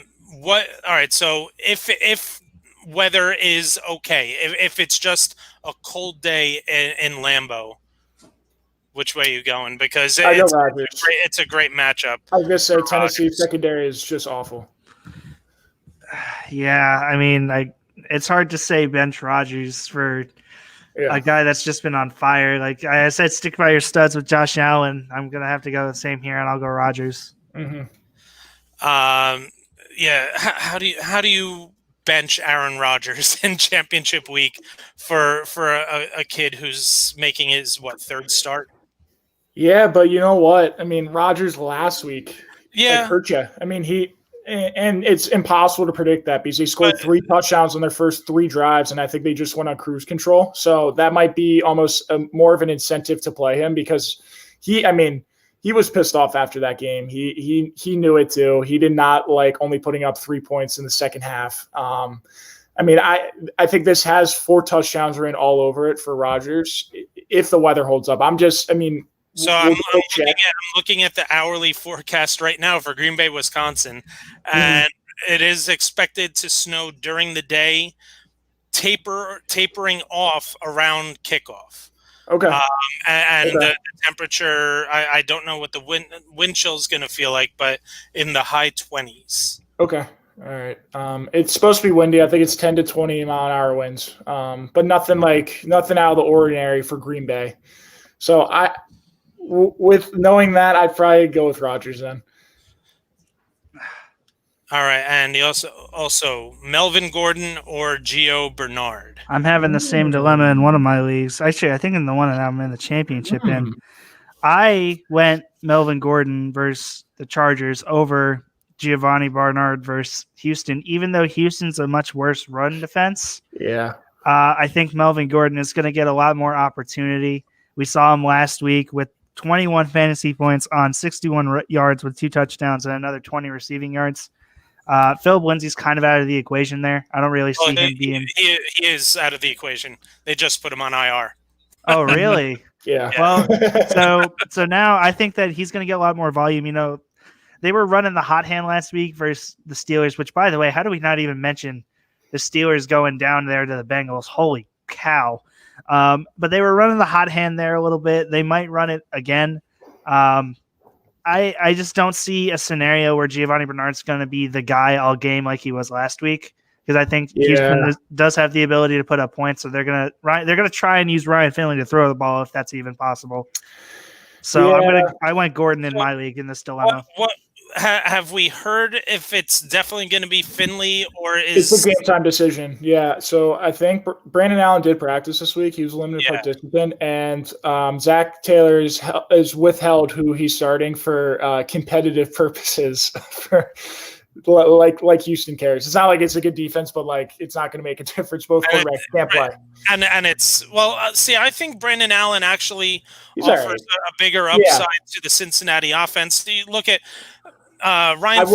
right. So if weather is okay, if it's just a cold day in Lambeau, which way are you going? Because it's a great matchup. I was going to say Tennessee secondary is just awful. Yeah, it's hard to say bench Rodgers for a guy that's just been on fire. Like I said, stick by your studs with Josh Allen. I'm going to have to go the same here, and I'll go Rodgers. Mm-hmm. Yeah. How do you bench Aaron Rodgers in championship week for a kid who's making his third start? Yeah, but you know what? Rodgers last week hurt you. And it's impossible to predict that because they scored 3 touchdowns on their first 3 drives, and I think they just went on cruise control. So that might be almost more of an incentive to play him because he was pissed off after that game. He knew it too. He did not like only putting up 3 points in the second half. I think this has 4 touchdowns written all over it for Rodgers if the weather holds up. So I'm looking at the hourly forecast right now for Green Bay, Wisconsin, and it is expected to snow during the day, tapering off around kickoff. Okay. The temperature, I don't know what the wind chill is going to feel like, but in the high 20s. Okay. All right. It's supposed to be windy. I think it's 10 to 20 mile an hour winds. But nothing out of the ordinary for Green Bay. So with knowing that, I'd probably go with Rodgers then. All right, and he also Melvin Gordon or Gio Bernard. I'm having the same dilemma in one of my leagues. Actually, I think in the one that I'm in the championship in. I went Melvin Gordon versus the Chargers over Giovanni Bernard versus Houston, even though Houston's a much worse run defense. Yeah. I think Melvin Gordon is going to get a lot more opportunity. We saw him last week with 21 fantasy points on 61 yards with 2 touchdowns and another 20 receiving yards. Philip Lindsay's kind of out of the equation there. I don't really see him being. He is out of the equation. They just put him on IR. Oh, really? Yeah. Well, so now I think that he's going to get a lot more volume. You know, they were running the hot hand last week versus the Steelers, which, by the way, how do we not even mention the Steelers going down there to the Bengals? Holy cow. But they were running the hot hand there a little bit. They might run it again. I just don't see a scenario where Giovanni Bernard's going to be the guy all game like he was last week, because I think Houston does have the ability to put up points. So they're gonna try and use Ryan Finley to throw the ball if that's even possible. So I went Gordon in my league in this dilemma. What have we heard if it's definitely going to be Finley or is it's a game time decision? Yeah. So I think Brandon Allen did practice this week. He was a limited participant, and Zach Taylor is withheld who he's starting for competitive purposes. Like Houston cares. It's not like it's a good defense, but like it's not going to make a difference. Both quarterbacks can't play. And it's I think Brandon Allen actually offers a bigger upside to the Cincinnati offense. You look at Ryan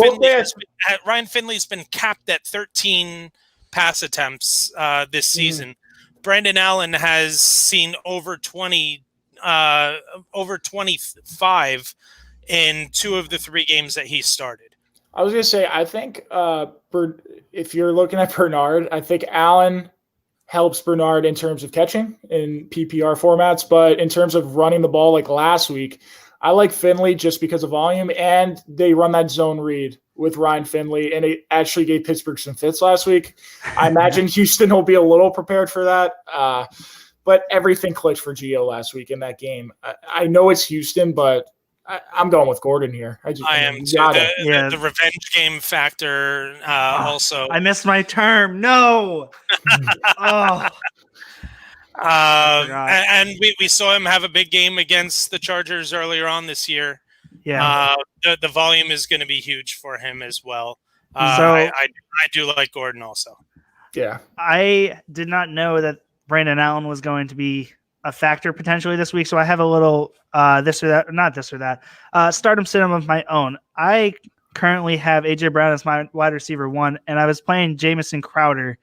Finley's been capped at 13 pass attempts this season. Brandon Allen has seen over 25 in 2 of the 3 games that he started. I was going to say, I think if you're looking at Bernard, I think Allen helps Bernard in terms of catching in PPR formats, but in terms of running the ball like last week, I like Finley just because of volume, and they run that zone read with Ryan Finley, and it actually gave Pittsburgh some fits last week. I imagine Houston will be a little prepared for that, but everything clicked for Gio last week in that game. I know it's Houston, but I'm going with Gordon here. I am too. The revenge game factor also. I missed my term. No. And we saw him have a big game against the Chargers earlier on this year. Yeah. The volume is going to be huge for him as well. I do like Gordon also. Yeah. I did not know that Brandon Allen was going to be a factor potentially this week, so I have a little this or that. Stardom sit of my own. I currently have AJ Brown as my wide receiver 1, and I was playing Jamison Crowder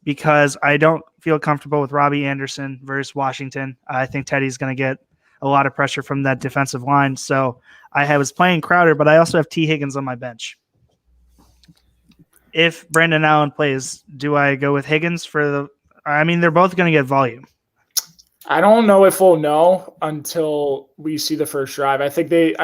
because I don't feel comfortable with Robbie Anderson versus Washington. I think Teddy's going to get a lot of pressure from that defensive line, so I was playing Crowder, but I also have T. Higgins on my bench. If Brandon Allen plays, do I go with Higgins they're both going to get volume. I don't know if we'll know until we see the first drive. I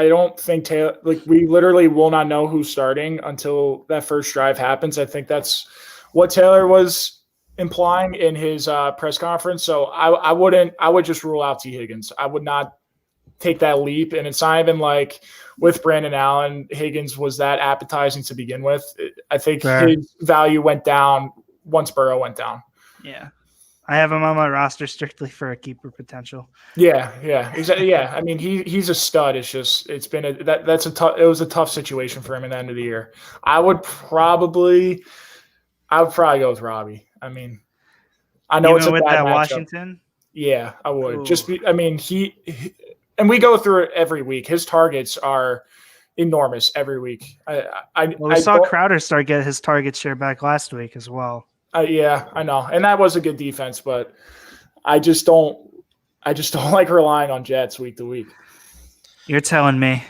don't think Taylor, we literally will not know who's starting until that first drive happens. I think that's what Taylor was implying in his press conference. So I would just rule out T. Higgins. I would not take that leap. And it's not even like with Brandon Allen, Higgins was that appetizing to begin with. I think his value went down once Burrow went down. Yeah. I have him on my roster strictly for a keeper potential. Yeah, exactly. Yeah, I mean he's a stud. It's just it was a tough situation for him at the end of the year. I would probably go with Robbie. I mean, I know it's a with bad that matchup. Washington. Yeah, I would. He and we go through it every week. His targets are enormous every week. We saw Crowder start get his target share back last week as well. Yeah, I know. And that was a good defense, but I just don't I just don't like relying on Jets week to week. You're telling me.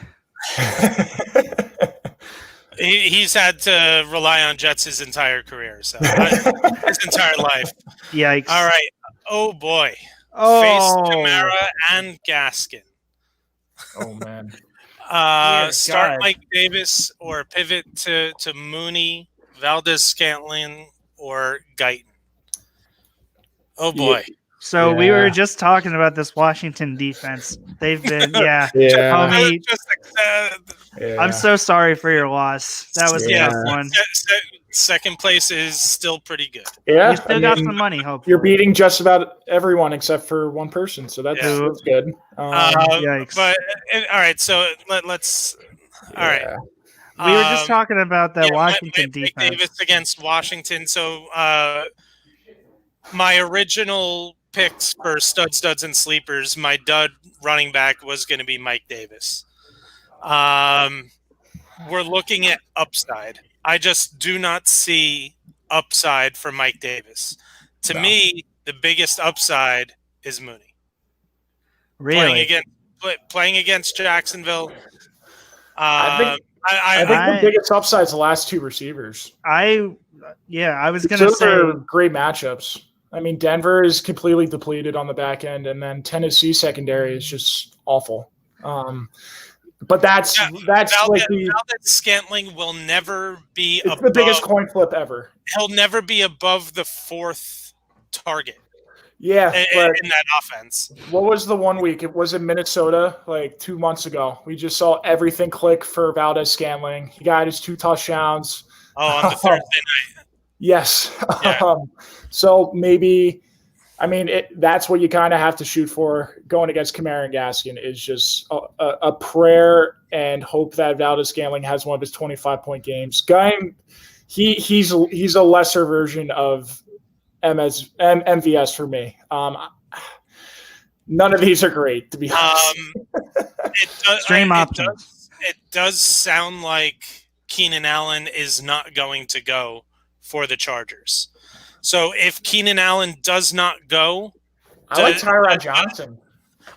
He's had to rely on Jets his entire career, so his entire life. Yikes. All right. Oh, boy. Oh. Face Kamara and Gaskin. Oh, man. Start God. Mike Davis or pivot to Mooney, Valdez-Scantling, or Guyton. Oh, boy. So we were just talking about this Washington defense. They've been, homie. I'm so sorry for your loss. That was a tough one. Second place is still pretty good. Yeah, You still got some money, hopefully. You're beating just about everyone except for one person, so that's good. Yikes. But all right, so let's. All right. We were just talking about that Washington defense. Mike Davis against Washington. So my original picks for studs, and sleepers, my dud running back was going to be Mike Davis. We're looking at upside. I just do not see upside for Mike Davis. To me, the biggest upside is Mooney. Really? Playing against Jacksonville. I think the biggest upside is the last two receivers. I was going to Those say are great matchups. I mean, Denver is completely depleted on the back end, and then Tennessee secondary is just awful. But that's Valdez-Scantling will never be above the biggest coin flip ever. He'll never be above the fourth target. Yeah, in that offense. What was the 1 week? It was in Minnesota like 2 months ago. We just saw everything click for Valdez-Scantling. He got his 2 touchdowns. Oh, on the Thursday night. Yes. Yeah. So maybe, I mean, that's what you kind of have to shoot for going against Kamara and Gaskin is just a prayer and hope that Valdez-Scantling has one of his 25-point games. He's a lesser version of MVS for me. None of these are great, to be honest. It does sound like Keenan Allen is not going to go for the Chargers. So if Keenan Allen does not go, I like Tyron Johnson.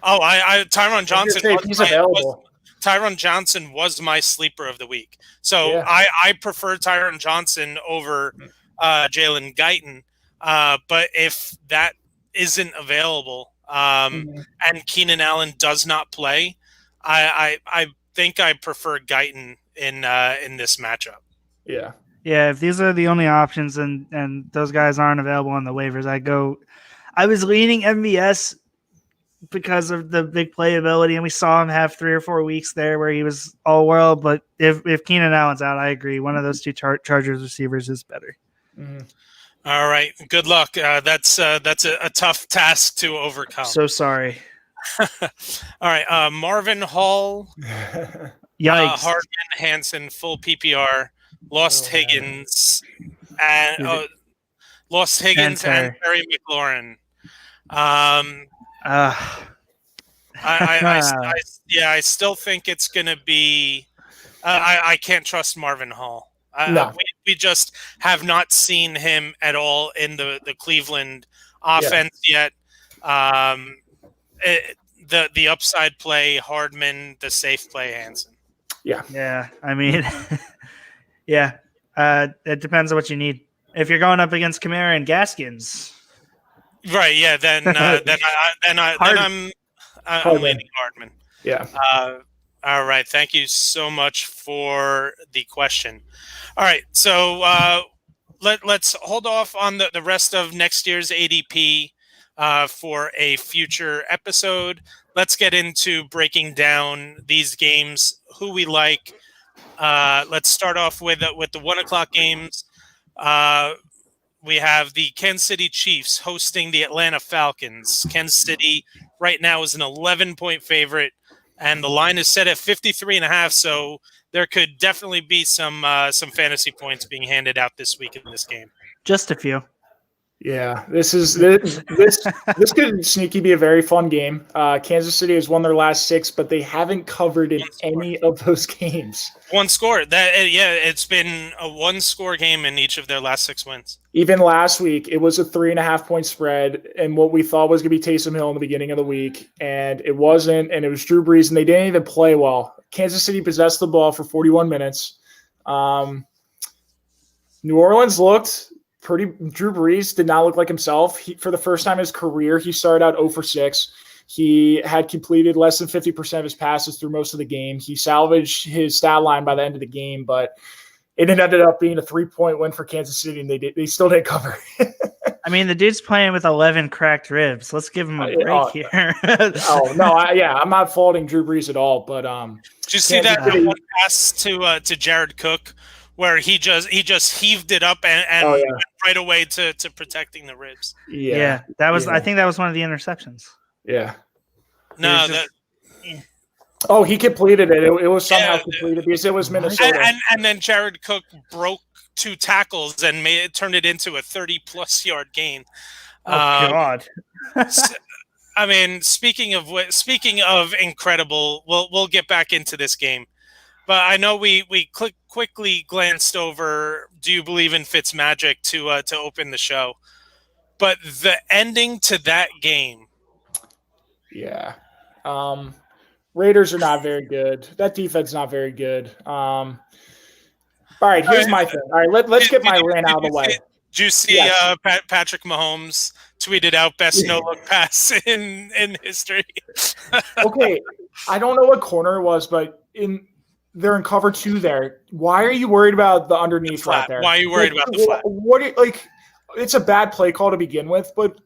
Tyron Johnson. He's available. Tyron Johnson was my sleeper of the week. So I prefer Tyron Johnson over Jalen Guyton. But if that isn't available and Keenan Allen does not play, I think I prefer Guyton in this matchup. Yeah. Yeah, if these are the only options and those guys aren't available on the waivers, I was leaning MVS because of the big playability, and we saw him have 3 or 4 weeks there where he was all world. But if Keenan Allen's out, I agree. One of those two Chargers receivers is better. Mm-hmm. All right. Good luck. That's a tough task to overcome. So sorry. All right. Marvin Hall. Yikes. Hardman, Hansen, full PPR. Lost Higgins and Terry McLaurin. I still think it's going to be. I can't trust Marvin Hall. No. We just have not seen him at all in the Cleveland offense yet. The upside play, Hardman, the safe play, Hansen. Yeah. I mean, it depends on what you need. If you're going up against Kamara and Gaskins, right? Yeah, then I'm leaning Hardman. Yeah. All right. Thank you so much for the question. All right. So let's hold off on the rest of next year's ADP for a future episode. Let's get into breaking down these games, who we like. Let's start off with the 1:00 games. We have the Kansas City Chiefs hosting the Atlanta Falcons. Kansas City right now is an 11-point favorite, and the line is set at 53.5. So there could definitely be some fantasy points being handed out this week in this game. Just a few. Yeah, this could sneaky be a very fun game. Kansas City has won their last 6, but they haven't covered in any of those games. One score. It's been a 1-score game in each of their last 6 wins. Even last week, it was a 3.5-point spread, and what we thought was going to be Taysom Hill in the beginning of the week, and it wasn't, and it was Drew Brees, and they didn't even play well. Kansas City possessed the ball for 41 minutes. New Orleans looked pretty. Drew Brees did not look like himself. For the first time in his career, he started out 0 for 6. He had completed less than 50% of his passes through most of the game. He salvaged his stat line by the end of the game, but it ended up being a 3-point win for Kansas City, and they still didn't cover. I mean, the dude's playing with 11 cracked ribs. Let's give him a break here. I'm not faulting Drew Brees at all, but did you see that one pass to Jared Cook where he just heaved it up and went right away to protecting the ribs? Yeah, that was. I think that was one of the interceptions. Yeah. No, he completed it. It was somehow completed because it was Minnesota. And then Jared Cook broke 2 tackles and turned it into a 30-plus yard gain. Oh God! I mean, speaking of incredible, we'll get back into this game, but I know we quickly glanced over. Do you believe in Fitzmagic to open the show? But the ending to that game. Yeah. Raiders are not very good. That defense is not very good. All right, here's my thing. All right, let's get my rant out of the way. Did you see Patrick Mahomes tweeted out best no-look pass in history? Okay, I don't know what corner it was, but they're in cover 2 there. Why are you worried about the underneath right there? Why are you worried about the flat? It's a bad play call to begin with, but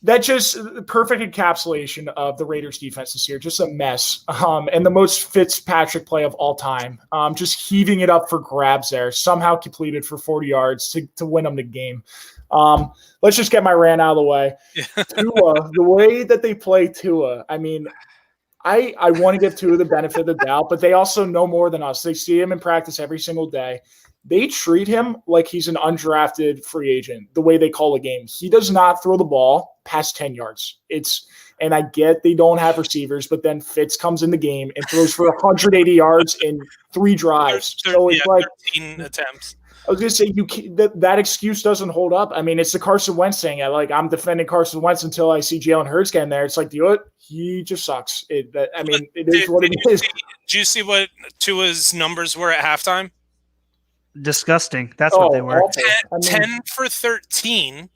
that's just the perfect encapsulation of the Raiders defense this year. Just a mess. And the most Fitzpatrick play of all time. Just heaving it up for grabs there. Somehow completed for 40 yards to win them the game. Let's just get my rant out of the way. Tua, the way that they play Tua, I mean, I want to give Tua the benefit of the doubt, but they also know more than us. They see him in practice every single day. They treat him like he's an undrafted free agent, the way they call a game. He does not throw the ball past 10 yards. And I get they don't have receivers, but then Fitz comes in the game and throws for 180 yards in 3 drives. So it's 13 attempts. I was going to say that excuse doesn't hold up. I mean, it's the Carson Wentz thing. I'm defending Carson Wentz until I see Jalen Hurts get in there. It's like, he just sucks. It is what it is. Did you see what Tua's numbers were at halftime? Disgusting. That's what they were. 10 for 13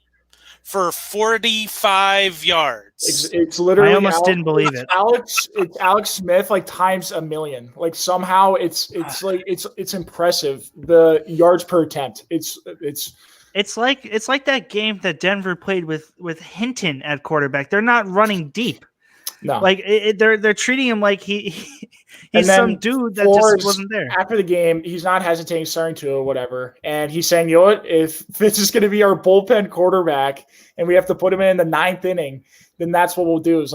for 45 yards. It's literally. I almost didn't believe it. It's Alex Smith times a million. Somehow it's impressive. The yards per attempt. It's like that game that Denver played with Hinton at quarterback. They're not running deep. No, they're treating him like he's some dude that just wasn't there. After the game, he's not hesitating, starting to or whatever, and he's saying, "You know what? If this is going to be our bullpen quarterback, and we have to put him in the 9th inning, then that's what we'll do." It's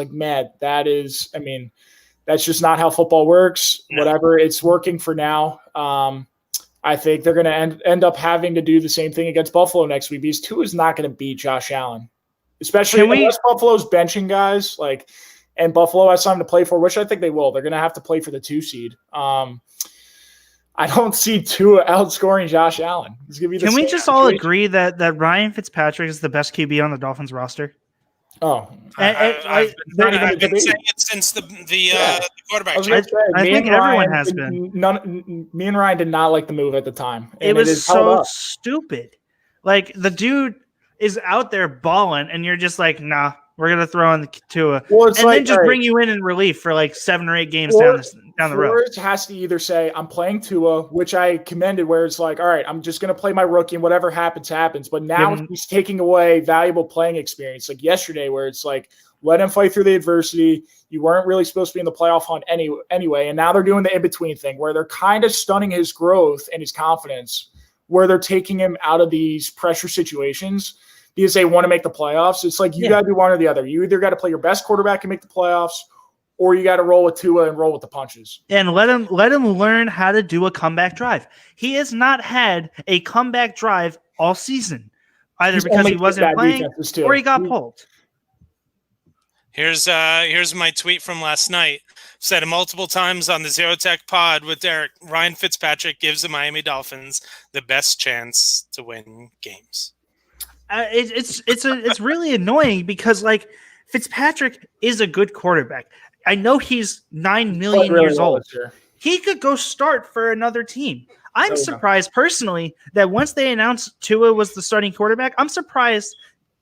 that's just not how football works. No. Whatever, it's working for now. I think they're going to end up having to do the same thing against Buffalo next week because Tua is not going to beat Josh Allen, especially unless Buffalo's benching guys and Buffalo has something to play for, which I think they will. They're going to have to play for the 2 seed. I don't see Tua outscoring Josh Allen. Can we just all agree that Ryan Fitzpatrick is the best QB on the Dolphins roster? Oh, I've been saying it since the quarterback. I think everyone has been. Me and Ryan did not like the move at the time. It was so stupid. The dude is out there balling, and you're just like, nah. We're going to throw in the Tua. Then just bring you in relief for 7 or 8 games down the road. Flores has to either say, I'm playing Tua, which I commended, where it's all right, I'm just going to play my rookie and whatever happens, happens. But now he's taking away valuable playing experience. Like yesterday, where it's let him fight through the adversity. You weren't really supposed to be in the playoff hunt anyway. And now they're doing the in-between thing where they're kind of stunning his growth and his confidence, where they're taking him out of these pressure situations because they want to make the playoffs. It's you got to do one or the other. You either got to play your best quarterback and make the playoffs, or you got to roll with Tua and roll with the punches. And let him learn how to do a comeback drive. He has not had a comeback drive all season. either He's because only he wasn't bad playing defenses, too. or he got pulled. Here's my tweet from last night. Said it multiple times on the Zero Tech pod with Derek. Ryan Fitzpatrick gives the Miami Dolphins the best chance to win games. It's really annoying because like Fitzpatrick is a good quarterback. I know he's 9 million years old. He could go start for another team. I'm surprised personally that once they announced Tua was the starting quarterback, I'm surprised.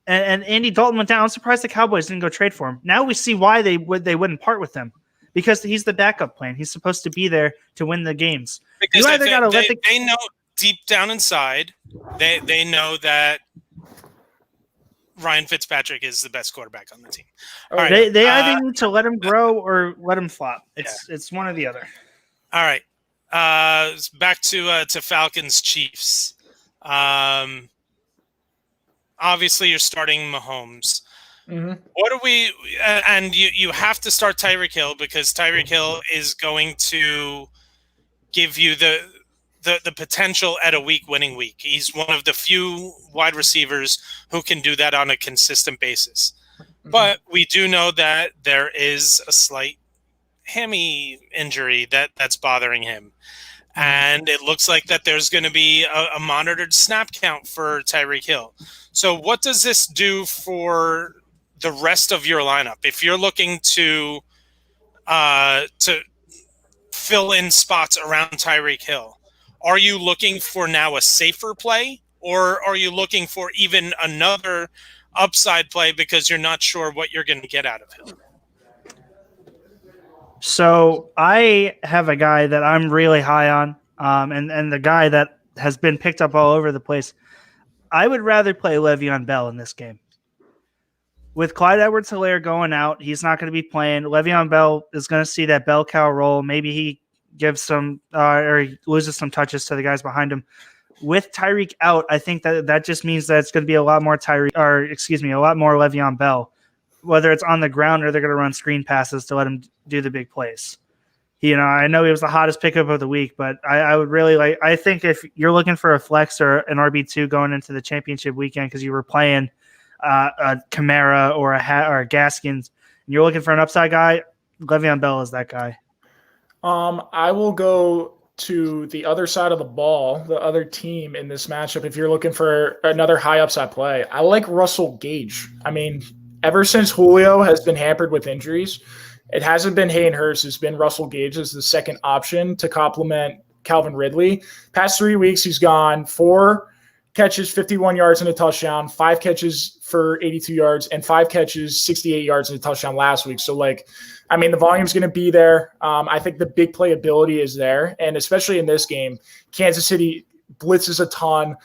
And Andy Dalton went down. I'm surprised the Cowboys didn't go trade for him. Now we see why they wouldn't part with him, because he's the backup plan. He's supposed to be there to win the games. Because they know deep down inside, they know that Ryan Fitzpatrick is the best quarterback on the team. All right, they either need to let him grow or let him flop. It's one or the other. All right, back to Falcons Chiefs. Obviously, you're starting Mahomes. Mm-hmm. What do we? And you have to start Tyreek Hill because Tyreek Hill is going to give you the potential at a winning week. He's one of the few wide receivers who can do that on a consistent basis. Mm-hmm. But we do know that there is a slight hammy injury that's bothering him. And it looks like that there's going to be a monitored snap count for Tyreek Hill. So what does this do for the rest of your lineup? If you're looking to fill in spots around Tyreek Hill, are you looking for now a safer play, or are you looking for even another upside play because you're not sure what you're going to get out of Hill? So I have a guy that I'm really high on, and the guy that has been picked up all over the place. I would rather play Le'Veon Bell in this game. With Clyde Edwards-Helaire going out, he's not going to be playing. Le'Veon Bell is going to see that bell cow role. Maybe he gives some or he loses some touches to the guys behind him. With Tyreek out, I think that just means that it's going to be a lot more a lot more Le'Veon Bell, whether it's on the ground or they're going to run screen passes to let him do the big plays. I know he was the hottest pickup of the week, but I would really like. I think if you're looking for a flex or an RB2 going into the championship weekend because you were playing a Kamara or a Gaskins, and you're looking for an upside guy, Le'Veon Bell is that guy. I will go to the other side of the ball, the other team in this matchup. If you're looking for another high upside play, I like Russell Gage. I mean, ever since Julio has been hampered with injuries, it hasn't been Hayden Hurst. It's been Russell Gage as the second option to complement Calvin Ridley. Past 3 weeks, he's gone 4 catches, 51 yards and a touchdown, 5 catches for 82 yards, and 5 catches, 68 yards and a touchdown last week. So, the volume's going to be there. I think the big playability is there. And especially in this game, Kansas City blitzes a ton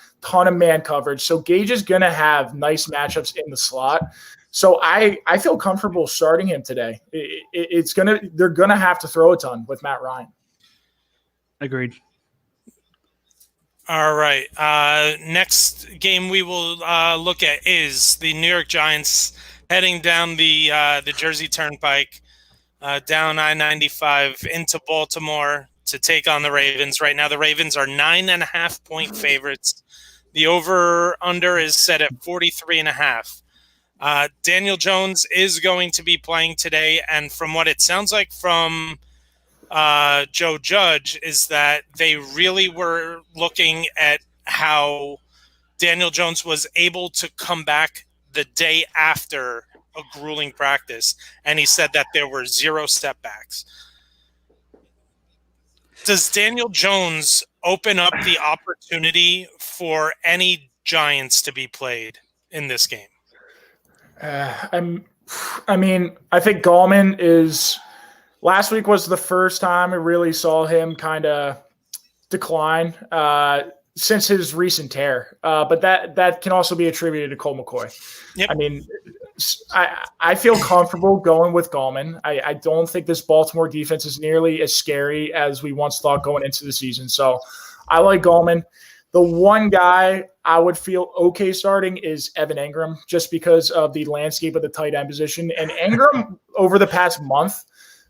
of man coverage. So Gage is going to have nice matchups in the slot. So I feel comfortable starting him today. They're going to have to throw a ton with Matt Ryan. Agreed. All right. Next game we will look at is the New York Giants heading down the Jersey Turnpike, down I-95 into Baltimore to take on the Ravens. Right now, the Ravens are 9.5-point favorites. The over/under is set at 43.5. Daniel Jones is going to be playing today, and from what it sounds like from Joe Judge is that they really were looking at how Daniel Jones was able to come back the day after a grueling practice, and he said that there were 0 setbacks. Does Daniel Jones open up the opportunity for any Giants to be played in this game? I think Gallman is – last week was the first time we really saw him kind of decline since his recent tear. But that can also be attributed to Colt McCoy. Yep. I feel comfortable going with Gallman. I don't think this Baltimore defense is nearly as scary as we once thought going into the season. So I like Gallman. The one guy I would feel okay starting is Evan Engram, just because of the landscape of the tight end position. And Engram, over the past month,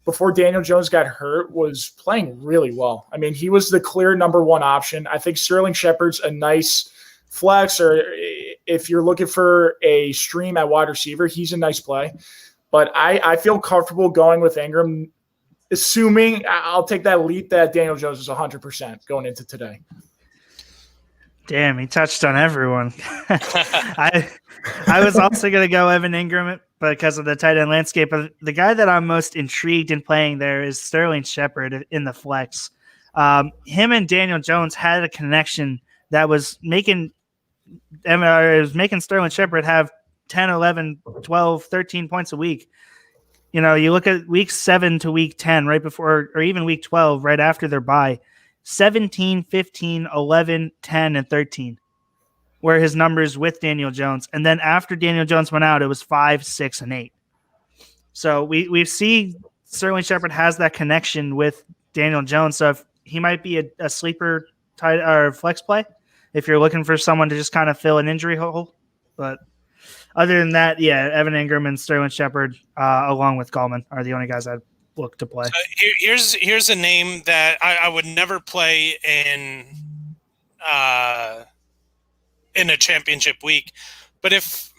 before Daniel Jones got hurt, was playing really well. He was the clear number 1 option. I think Sterling Shepard's a nice flex, or if you're looking for a stream at wide receiver, he's a nice play. But I feel comfortable going with Ingram, assuming I'll take that leap that Daniel Jones is 100% going into today. Damn, he touched on everyone. I was also going to go Evan Ingram because of the tight end landscape. But the guy that I'm most intrigued in playing there is Sterling Shepard in the flex. Him and Daniel Jones had a connection that was making Sterling Shepard have 10, 11, 12, 13 points a week. You know, you look at week 7 to week 10, right before, or even week 12, right after their bye, 17, 15, 11, 10, and 13 were his numbers with Daniel Jones. And then after Daniel Jones went out, it was 5, 6, and 8. So we see Sterling Shepard has that connection with Daniel Jones. So if he might be a sleeper tight or flex play if you're looking for someone to just kind of fill an injury hole. But other than that, yeah, Evan Ingram and Sterling Shepard, along with Gallman, are the only guys I'd look to play. So here's a name that I would never play in a championship week, but if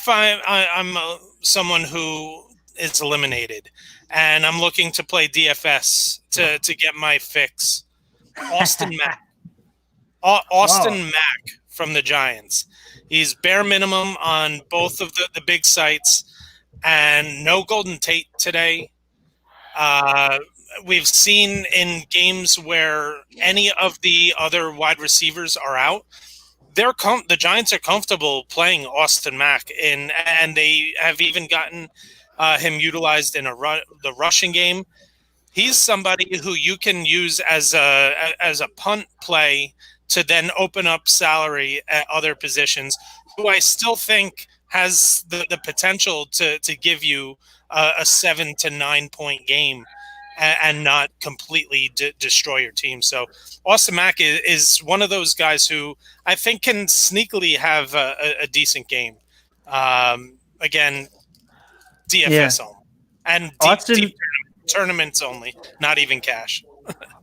I'm someone who is eliminated and I'm looking to play DFS to get my fix, Austin Mack. Mack from the Giants. He's bare minimum on both of the big sites, and no Golden Tate today. We've seen in games where any of the other wide receivers are out, the Giants are comfortable playing Austin Mack, and they have even gotten him utilized in the rushing game. He's somebody who you can use as a punt play to then open up salary at other positions, who I still think has the potential to give you a 7 to 9 point game and not completely destroy your team. So Austin Mack is one of those guys who I think can sneakily have a decent game. Again, DFS only. And deep tournaments only, not even cash.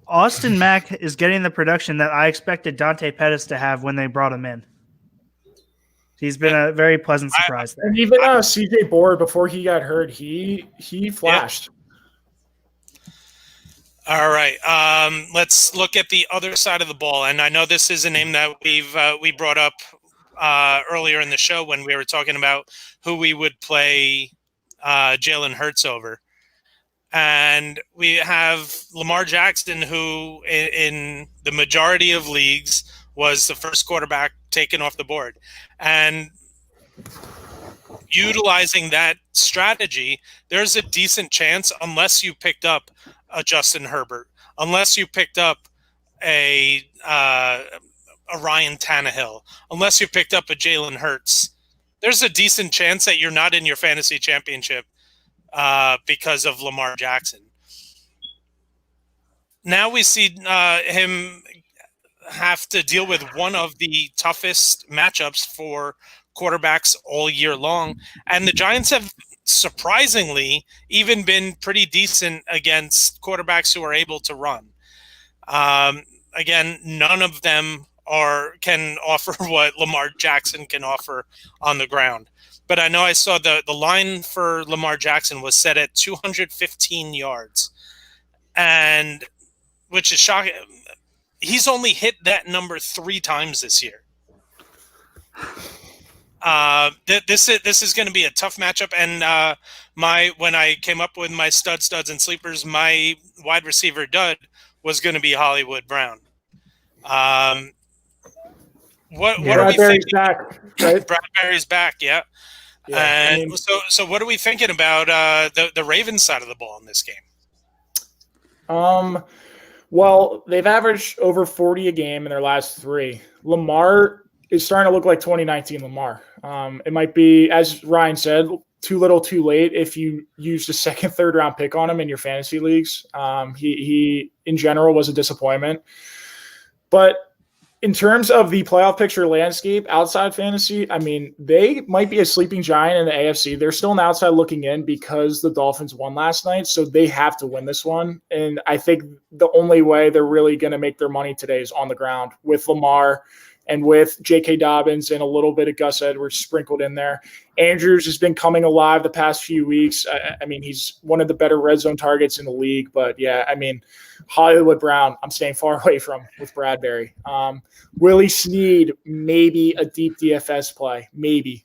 Austin Mack is getting the production that I expected Dante Pettis to have when they brought him in. He's been a very pleasant surprise there. And even CJ Board, before he got hurt, he flashed. Yeah. All right. Let's look at the other side of the ball. And I know this is a name that we brought up earlier in the show when we were talking about who we would play Jalen Hurts over. And we have Lamar Jackson, who in the majority of leagues was the first quarterback taken off the board. And utilizing that strategy, there's a decent chance, unless you picked up a Justin Herbert, unless you picked up a Ryan Tannehill, unless you picked up a Jalen Hurts, there's a decent chance that you're not in your fantasy championship because of Lamar Jackson. Now we see him have to deal with one of the toughest matchups for quarterbacks all year long. And the Giants have surprisingly even been pretty decent against quarterbacks who are able to run. Again, none of them can offer what Lamar Jackson can offer on the ground. But I know I saw the line for Lamar Jackson was set at 215 yards, and which is shocking. He's only hit that number 3 times this year. This is going to be a tough matchup. And when I came up with my studs and sleepers, my wide receiver dud was going to be Hollywood Brown. What are we thinking? Back, right? Bradbury's back, yeah. And so what are we thinking about the Ravens side of the ball in this game? Well, they've averaged over 40 a game in their last 3. Lamar is starting to look like 2019 Lamar. It might be, as Ryan said, too little, too late if you used a second, third round pick on him in your fantasy leagues. He in general was a disappointment. But in terms of the playoff picture landscape outside fantasy, I mean, they might be a sleeping giant in the AFC. They're still an outside looking in because the Dolphins won last night, so they have to win this one. And I think the only way they're really going to make their money today is on the ground with Lamar and with J.K. Dobbins and a little bit of Gus Edwards sprinkled in there. Andrews has been coming alive the past few weeks. I mean, he's one of the better red zone targets in the league. But, yeah, I mean, Hollywood Brown, I'm staying far away from with Bradbury. Willie Snead, maybe a deep DFS play, maybe.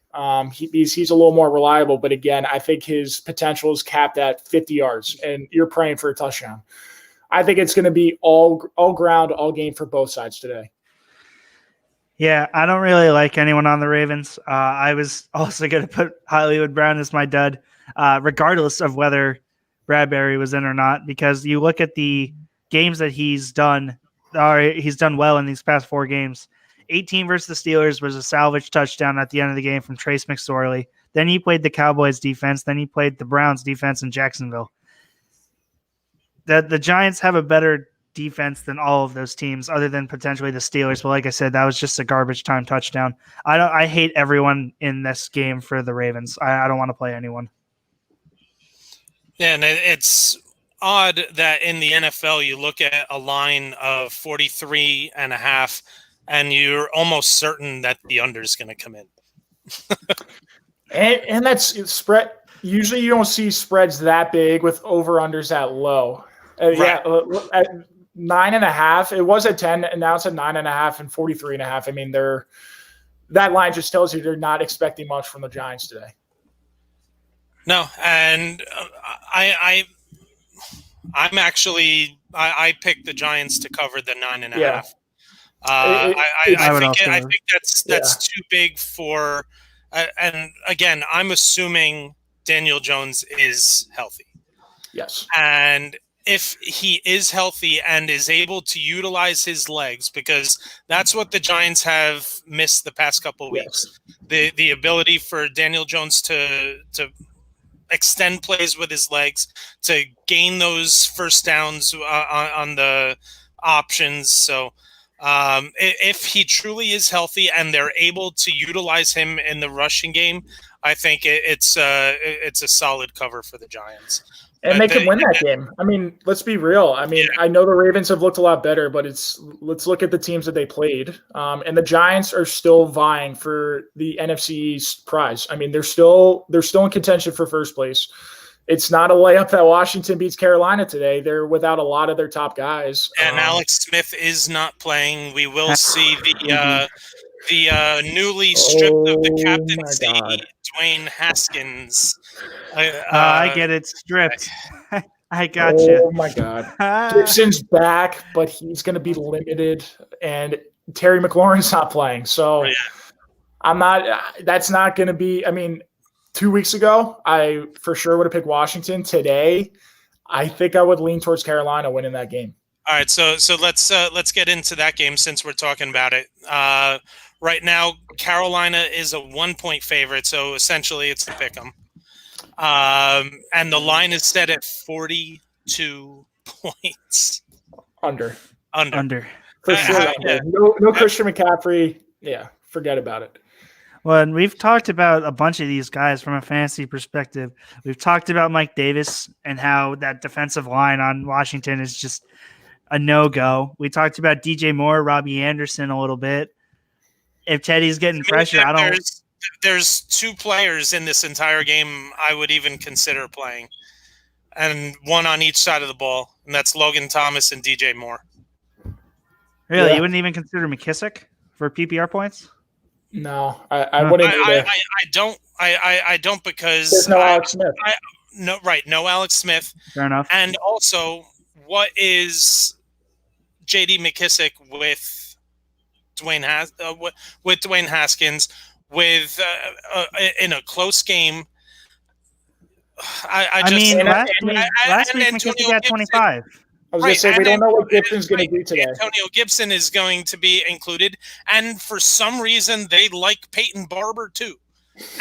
He's a little more reliable. But, again, I think his potential is capped at 50 yards, and you're praying for a touchdown. I think it's going to be all ground, all game for both sides today. Yeah, I don't really like anyone on the Ravens. I was also going to put Hollywood Brown as my dud, regardless of whether Bradbury was in or not, because you look at the games that he's done well in these past 4 games. 18 versus the Steelers was a salvage touchdown at the end of the game from Trace McSorley. Then he played the Cowboys defense. Then he played the Browns defense in Jacksonville. The Giants have a better defense than all of those teams, other than potentially the Steelers. But like I said, that was just a garbage time touchdown. I hate everyone in this game for the Ravens. I don't want to play anyone. Yeah, and it's odd that in the NFL you look at a line of 43.5 and you're almost certain that the under is going to come in. and that's spread. Usually you don't see spreads that big with over-unders that low. Right. Yeah, at 9.5. It was at 10, and now it's at 9.5 and 43.5. I mean, that line just tells you they're not expecting much from the Giants today. No, and I picked the Giants to cover the 9.5. Yeah. I think that's too big for. And again, I'm assuming Daniel Jones is healthy. Yes, and if he is healthy and is able to utilize his legs, because that's what the Giants have missed the past couple of weeks, the ability for Daniel Jones to extend plays with his legs, to gain those first downs on the options. So if he truly is healthy and they're able to utilize him in the rushing game, I think it's a solid cover for the Giants. And they can win that game. I mean, let's be real. I mean, I know the Ravens have looked a lot better, but let's look at the teams that they played. And the Giants are still vying for the NFC East prize. I mean, they're still in contention for first place. It's not a layup that Washington beats Carolina today. They're without a lot of their top guys. And Alex Smith is not playing. We will see the newly stripped of the captaincy, Dwayne Haskins. I get it, stripped. I got you. Oh my God, Gibson's back, but he's going to be limited, and Terry McLaurin's not playing. So I'm not. That's not going to be. I mean, 2 weeks ago, I for sure would have picked Washington. Today, I think I would lean towards Carolina winning that game. All right, so let's get into that game since we're talking about it. Right now, Carolina is a 1-point favorite, so essentially it's a pick 'em. And the line is set at 42 points. Under. For sure. No Christian McCaffrey. Yeah, forget about it. Well, and we've talked about a bunch of these guys from a fantasy perspective. We've talked about Mike Davis and how that defensive line on Washington is just a no-go. We talked about DJ Moore, Robbie Anderson a little bit. If Teddy's getting pressure, I don't. There's 2 players in this entire game I would even consider playing, and one on each side of the ball, and that's Logan Thomas and DJ Moore. Really, Yeah. You wouldn't even consider McKissick for PPR points? No, I wouldn't either. I don't because there's no Alex Smith. No Alex Smith. Fair enough. And also, what is J.D. McKissick with Dwayne Haskins? With in a close game, last week McKissick got 25. I was going to say, we don't know what Gibson's going to do today. Antonio Gibson is going to be included, and for some reason, they like Peyton Barber too,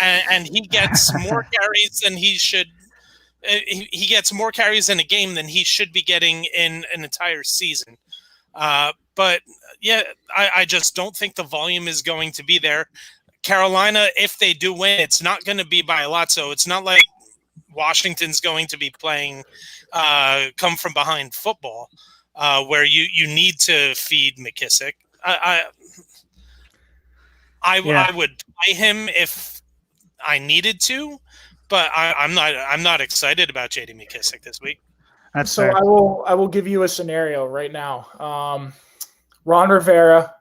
and he gets more carries than he should. He gets more carries in a game than he should be getting in an entire season. But yeah, I just don't think the volume is going to be there. Carolina, if they do win, it's not going to be by a lot. So it's not like Washington's going to be playing come from behind football where you need to feed McKissick. I would play him if I needed to, but I'm not excited about J.D. McKissick this week. That's So fair. I will give you a scenario right now. Ron Rivera,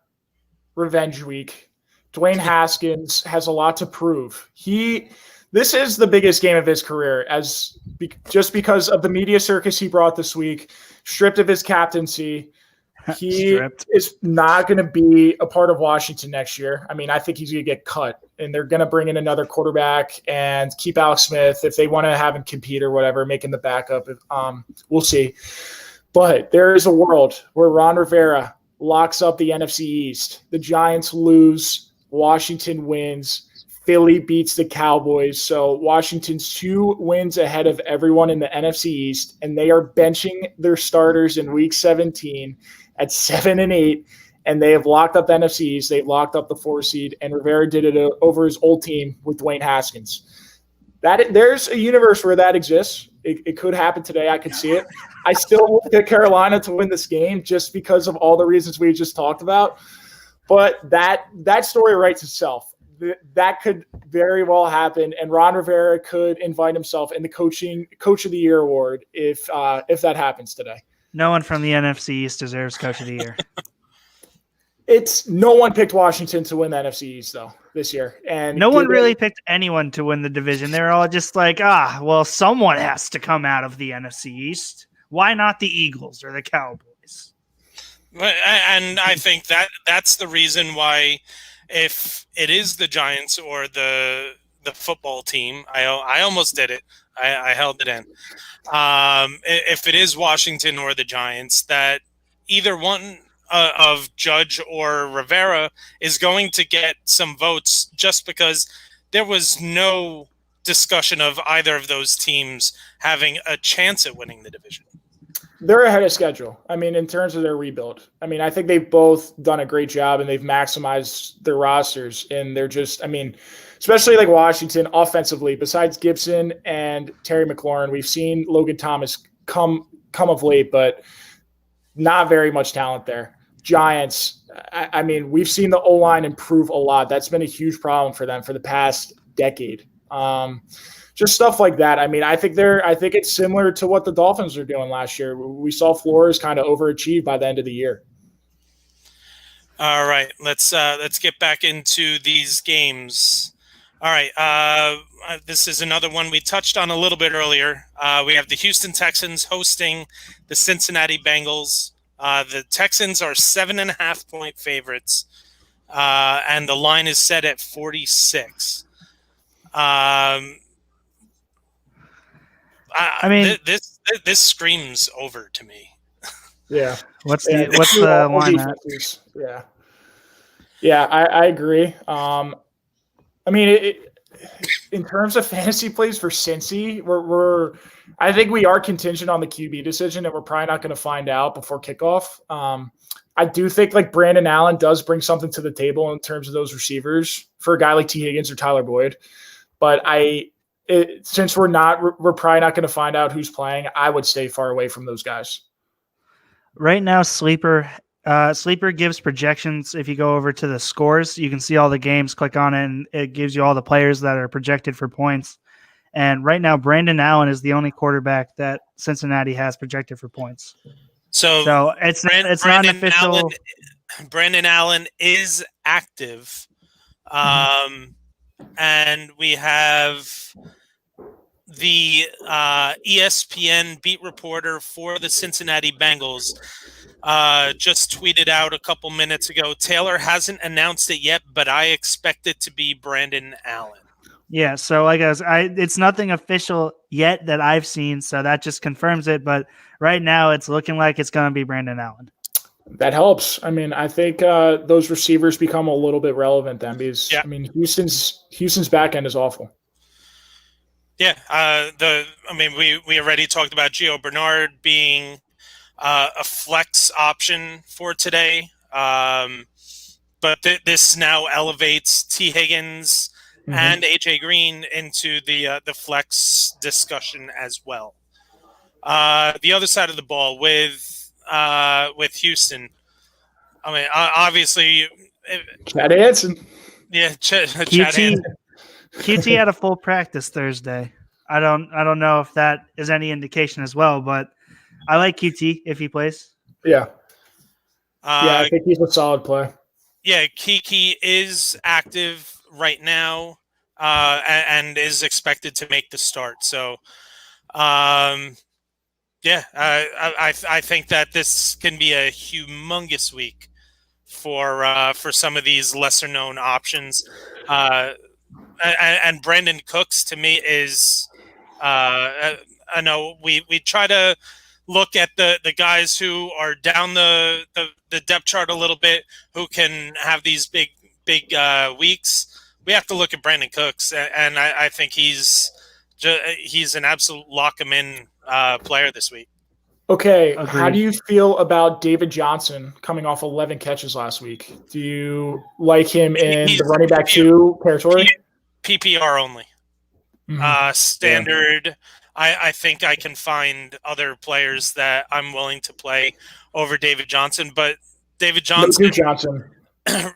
revenge week. Dwayne Haskins has a lot to prove. This is the biggest game of his career, just because of the media circus he brought this week, stripped of his captaincy. He is not going to be a part of Washington next year. I mean, I think he's going to get cut, and they're going to bring in another quarterback and keep Alex Smith if they want to have him compete or whatever, making the backup. We'll see. But there is a world where Ron Rivera locks up the NFC East. The Giants lose. Washington wins. Philly beats the Cowboys. So Washington's 2 wins ahead of everyone in the NFC East, and they are benching their starters in Week 17 at 7-8, and they have locked up the NFC East. They've locked up the 4 seed, and Rivera did it over his old team with Dwayne Haskins. There's a universe where that exists. It could happen today. I could see it. I still will pick Carolina to win this game just because of all the reasons we just talked about. But that story writes itself. That could very well happen, and Ron Rivera could invite himself in the Coach of the Year award if that happens today. No one from the NFC East deserves Coach of the Year. No one picked Washington to win the NFC East though this year, and no one really picked anyone to win the division. They're all just like, well, someone has to come out of the NFC East. Why not the Eagles or the Cowboys? And I think that's the reason why, if it is the Giants or the football team, I almost did it. I held it in. If it is Washington or the Giants, that either one of Judge or Rivera is going to get some votes, just because there was no discussion of either of those teams having a chance at winning the division. They're ahead of schedule. I mean, in terms of their rebuild. I mean, I think they've both done a great job, and they've maximized their rosters. And they're just, I mean, especially like Washington offensively, besides Gibson and Terry McLaurin, we've seen Logan Thomas come of late, but not very much talent there. Giants, I mean, we've seen the O-line improve a lot. That's been a huge problem for them for the past decade. Just stuff like that. I mean, I think it's similar to what the Dolphins were doing last year. We saw Flores kind of overachieve by the end of the year. All right, let's get back into these games. All right, this is another one we touched on a little bit earlier. We have the Houston Texans hosting the Cincinnati Bengals. The Texans are 7.5-point favorites, and the line is set at 46. I mean, this screams over to me. Yeah. What's the line at? Yeah, I agree. I mean, in terms of fantasy plays for Cincy, I think we are contingent on the QB decision, and we're probably not going to find out before kickoff. I do think like Brandon Allen does bring something to the table in terms of those receivers for a guy like T. Higgins or Tyler Boyd. But since we're probably not going to find out who's playing, I would stay far away from those guys. Right now, Sleeper gives projections. If you go over to the scores, you can see all the games, click on it, and it gives you all the players that are projected for points. And right now, Brandon Allen is the only quarterback that Cincinnati has projected for points. So it's not an official. Brandon Allen is active. And we have the ESPN beat reporter for the Cincinnati Bengals just tweeted out a couple minutes ago, Taylor hasn't announced it yet, but I expect it to be Brandon Allen. Yeah, so I guess it's nothing official yet that I've seen, so that just confirms it. But right now, it's looking like it's going to be Brandon Allen. That helps. I mean, I think those receivers become a little bit relevant then, because I mean, Houston's back end is awful. Yeah, we already talked about Gio Bernard being a flex option for today, but this now elevates T. Higgins and AJ Green into the flex discussion as well. The other side of the ball with Houston, I mean, obviously, Chad Hansen. Yeah, Chad QT QT had a full practice Thursday. I don't know if that is any indication as well, but I like QT if he plays. Yeah. I think he's a solid play. Yeah, Kiki is active right now and is expected to make the start. So, I think that this can be a humongous week for some of these lesser known options. And Brandon Cooks to me is I know we try to look at the guys who are down the depth chart a little bit, who can have these big weeks. We have to look at Brandon Cooks, and I think he's an absolute lock him in player this week. Okay, Agreed. How do you feel about David Johnson coming off 11 catches last week? Do you like him in the running back 2 territory? PPR only. Mhm. Standard. Yeah. I think I can find other players that I'm willing to play over David Johnson, but David Johnson. No Duke Johnson.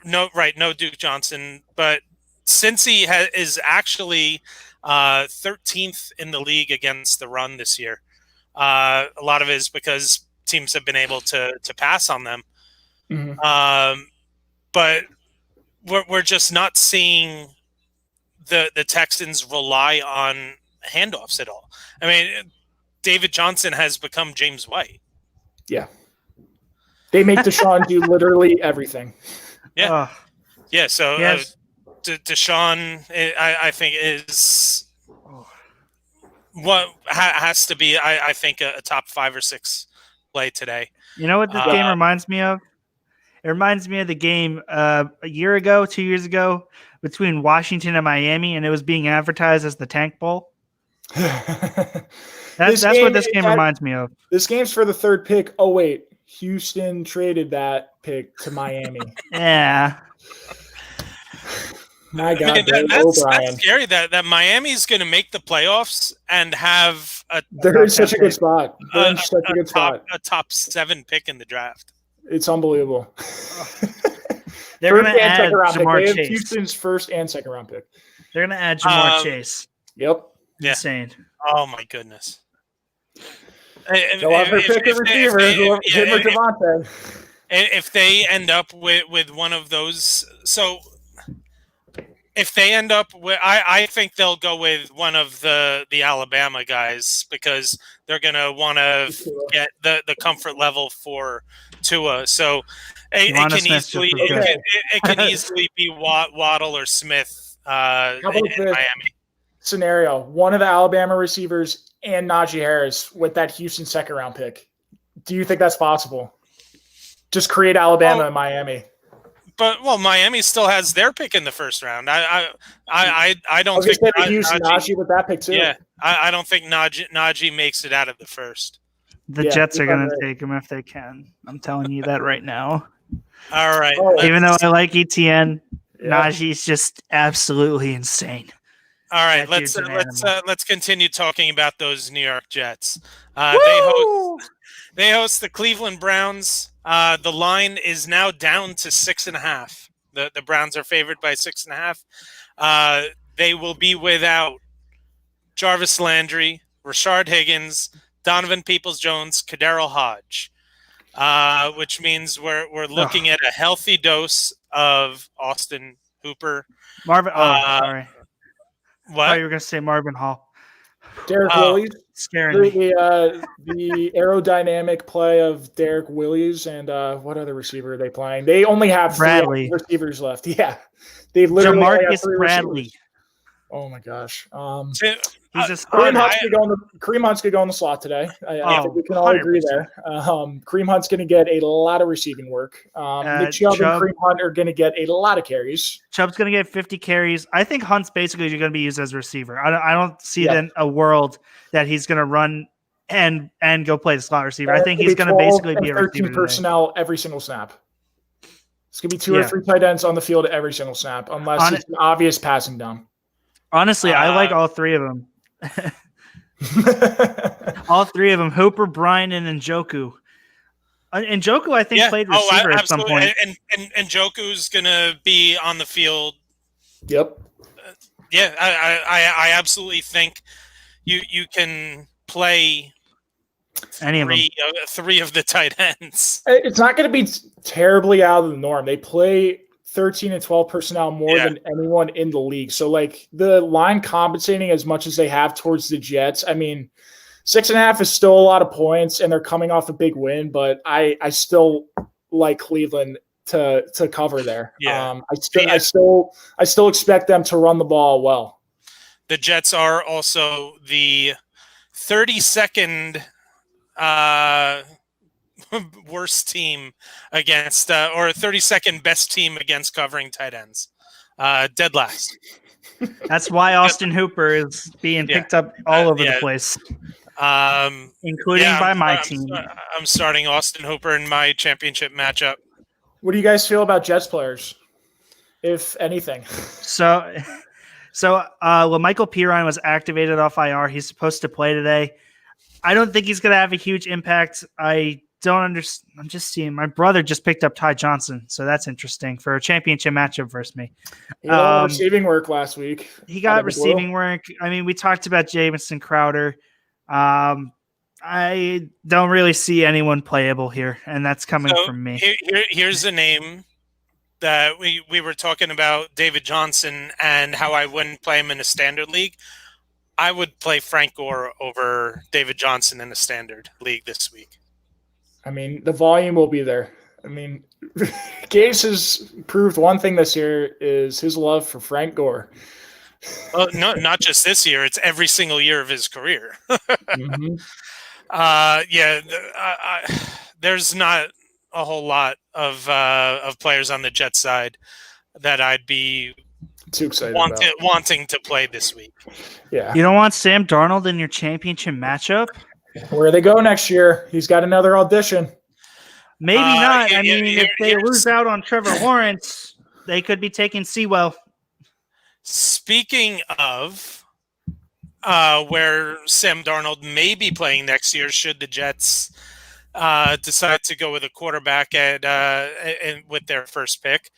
No Duke Johnson. But since he is actually 13th in the league against the run this year, a lot of it is because teams have been able to pass on them. Mm-hmm. But we're just not seeing the Texans rely on handoffs at all. I mean, David Johnson has become James White. Yeah. They make Deshaun do literally everything. Yeah. Yeah. So Deshaun, I think, is what has to be, I think, a top 5 or 6 play today. You know what this game reminds me of? It reminds me of the game a year ago, 2 years ago, between Washington and Miami, and it was being advertised as the Tank Bowl. That's what this game reminds me of. This game's for the 3rd pick. Oh, wait. Houston traded that pick to Miami. Yeah. My God, that's scary that Miami's going to make the playoffs and have they're in such a good spot. They're in such a good spot. A top 7 pick in the draft. It's unbelievable. They're going to add Jamar Chase. They have Houston's 1st and 2nd round pick. They're going to add Jamar Chase. Yep. Insane. Oh my goodness. If they end up with one of those, so if they end up with, I think they'll go with one of the Alabama guys, because they're going to want to get the comfort level for Tua. So it can easily be Waddle or Smith in Miami. Scenario: one of the Alabama receivers and Najee Harris with that Houston 2nd round pick. Do you think that's possible? Just create Alabama and Miami. But Miami still has their pick in the 1st round. I don't think Najee with that pick too. Yeah, I don't think Najee makes it out of the 1st. The Jets are going to take him if they can. I'm telling you that right now. All right. Even though I like ETN, Najee's just absolutely insane. All right, let's continue talking about those New York Jets. They host the Cleveland Browns. The line is now down to 6.5. The Browns are favored by 6.5. They will be without Jarvis Landry, Rashard Higgins, Donovan Peoples-Jones, Kadarius Hodge, which means we're looking at a healthy dose of Austin Hooper. Marvin. Sorry. What? I thought you were going to say Marvin Hall. Derek Willis. Scaring me. The aerodynamic play of Derek Willis and what other receiver are they playing? They only have 3 receivers left. Yeah. They literally Jamarcus Bradley. Receivers. Oh my gosh. He's a starter. Kareem Hunt's going to go in the slot today. I think we can all agree there. Kareem Hunt's going to get a lot of receiving work. Nick Chubb and Kareem Hunt are going to get a lot of carries. Chubb's going to get 50 carries. I think Hunt's basically going to be used as a receiver. I don't see a world that he's going to run and go play the slot receiver. I think he's going to basically be a receiver. 13 personnel every single snap. It's going to be 2 or 3 tight ends on the field every single snap, unless it's an obvious passing down. Honestly, I like all 3 of them. All 3 of them: Hooper, Bryan, and Njoku. Njoku, I think, played receiver at some point. And Njoku's going to be on the field Yep. Yeah, I absolutely think you can play Any of them. three of the tight ends. It's not going to be terribly out of the norm. They play 13 and 12 personnel more than anyone in the league. So, like, the line compensating as much as they have towards the Jets, I mean, 6.5 is still a lot of points, and they're coming off a big win, but I still like Cleveland to cover there. Yeah. I still expect them to run the ball well. The Jets are also the 32nd worst team against, or 32nd best team against covering tight ends. Dead last. That's why Austin Hooper is being picked up all over the place, including by my team. I'm starting Austin Hooper in my championship matchup. What do you guys feel about Jets players, if anything? So Michael Pirine was activated off IR. He's supposed to play today. I don't think he's going to have a huge impact. I don't understand. I'm just seeing my brother just picked up Ty Johnson, so that's interesting for a championship matchup versus me. He got receiving work last week. He got receiving work. I mean, we talked about Jamison Crowder. I don't really see anyone playable here, and that's coming from me. Here's a name that we were talking about, David Johnson, and how I wouldn't play him in a standard league. I would play Frank Gore over David Johnson in a standard league this week. I mean, the volume will be there. I mean, Gase has proved one thing this year is his love for Frank Gore. Well, not just this year; it's every single year of his career. Mm-hmm. There's not a whole lot of players on the Jets side that I'd be too excited wanting to play this week. Yeah, you don't want Sam Darnold in your championship matchup. Where they go next year? He's got another audition. Maybe not. If they lose out on Trevor Lawrence, they could be taking Sewell. Speaking of where Sam Darnold may be playing next year, should the Jets decide to go with a quarterback with their first pick,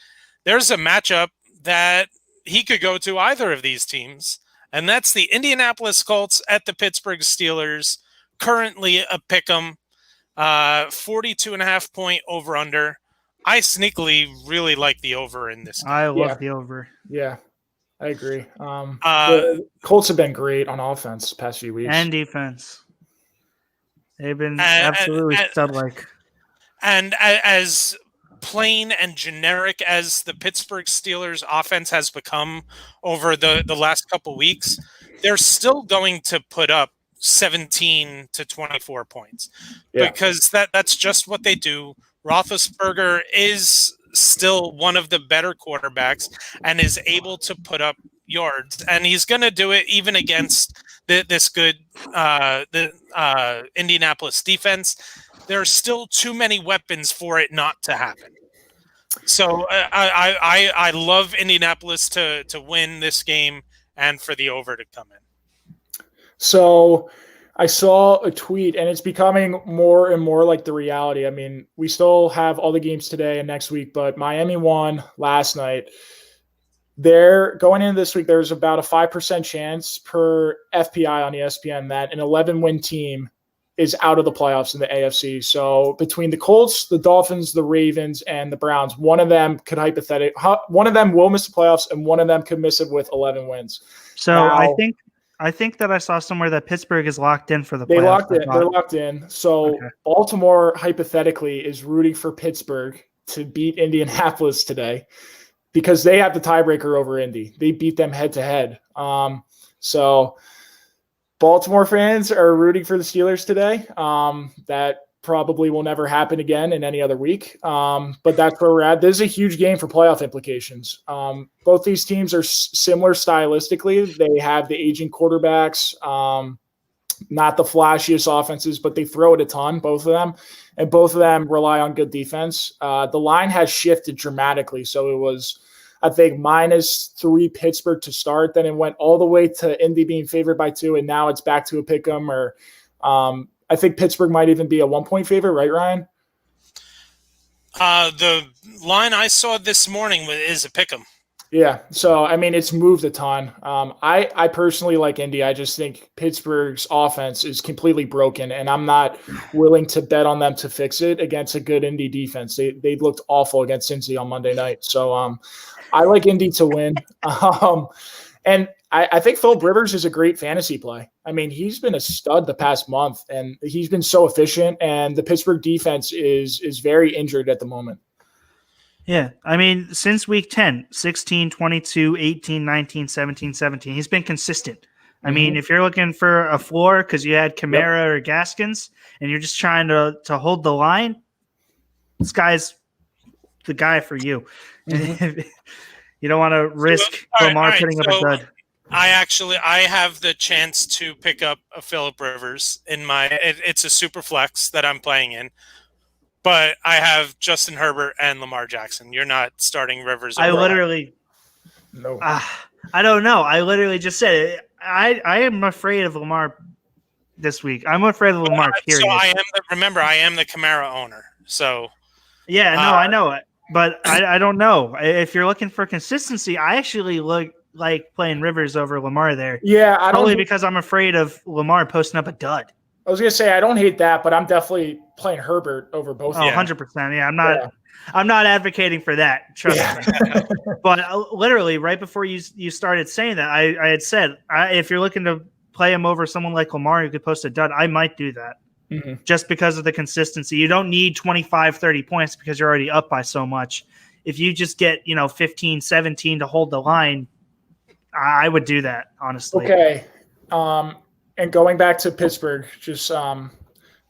there's a matchup that he could go to either of these teams, and that's the Indianapolis Colts at the Pittsburgh Steelers. Currently a pick'em, 42.5 point over under. I sneakily really like the over in this game. I love the over. Yeah, I agree. The Colts have been great on offense the past few weeks. And defense. They've been absolutely stud-like. And as plain and generic as the Pittsburgh Steelers offense has become over the last couple weeks, they're still going to put up 17 to 24 points because that's just what they do. Roethlisberger is still one of the better quarterbacks and is able to put up yards, and he's going to do it even against this good Indianapolis defense. There are still too many weapons for it not to happen. So I love Indianapolis to win this game and for the over to come in. So I saw a tweet, and it's becoming more and more like the reality. I mean, we still have all the games today and next week, but Miami won last night. They're going into this week, there's about a 5% chance per FPI on ESPN that an 11-win team is out of the playoffs in the AFC. So between the Colts, the Dolphins, the Ravens, and the Browns, one of them will miss the playoffs, and one of them could miss it with 11 wins. So now, I think that I saw somewhere that Pittsburgh is locked in for the playoffs. They're locked in. So Baltimore, hypothetically, is rooting for Pittsburgh to beat Indianapolis today because they have the tiebreaker over Indy. They beat them head-to-head. So Baltimore fans are rooting for the Steelers today. That probably will never happen again in any other week. But that's where we're at. This is a huge game for playoff implications. Both these teams are similar stylistically. They have the aging quarterbacks, not the flashiest offenses, but they throw it a ton, both of them. And both of them rely on good defense. The line has shifted dramatically. So it was, I think, -3 Pittsburgh to start. Then it went all the way to Indy being favored by 2, and now it's back to a pick'em. Or I think Pittsburgh might even be a 1-point favorite, right, Ryan? The line I saw this morning is a pick'em. Yeah. So, I mean, it's moved a ton. I personally like Indy. I just think Pittsburgh's offense is completely broken, and I'm not willing to bet on them to fix it against a good Indy defense. They looked awful against Cincy on Monday night. So, I like Indy to win. And I think Philip Rivers is a great fantasy play. I mean, he's been a stud the past month, and he's been so efficient, and the Pittsburgh defense is very injured at the moment. Yeah, I mean, since week 10, 16, 22, 18, 19, 17, 17, he's been consistent. I mean, if you're looking for a floor because you had Kamara or Gaskins and you're just trying to hold the line, this guy's the guy for you. You don't want to risk Lamar putting up a dud. I have the chance to pick up a Phillip Rivers in it's a super flex that I'm playing in. But I have Justin Herbert and Lamar Jackson. You're not starting Rivers. I literally – No. I don't know. I literally just said it. I am afraid of Lamar this week. I'm afraid of Lamar, period. So I am the Kamara owner. So – yeah, no, I know it. But I don't know. If you're looking for consistency, I actually like playing Rivers over Lamar there. Yeah, Probably because I'm afraid of Lamar posting up a dud. I was going to say, I don't hate that, but I'm definitely playing Herbert over both. 100%. Yeah, I'm not advocating for that. Trust me. But literally, right before you started saying that, I had said, if you're looking to play him over someone like Lamar who could post a dud, I might do that. Just because of the consistency. You don't need 25, 30 points because you're already up by so much. If you just get, 15, 17 to hold the line, I would do that, honestly. Okay. And going back to Pittsburgh, just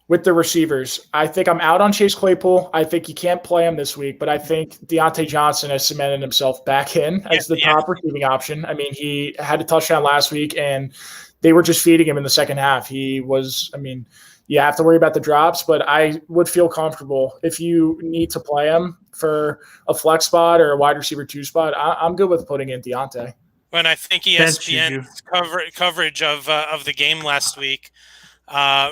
with the receivers, I think I'm out on Chase Claypool. I think you can't play him this week, but I think Deontay Johnson has cemented himself back in as the top receiving option. I mean, he had a touchdown last week, and they were just feeding him in the second half. You have to worry about the drops, but I would feel comfortable if you need to play him for a flex spot or a wide receiver 2 spot. I'm good with putting in Deontay. When I think ESPN's coverage of the game last week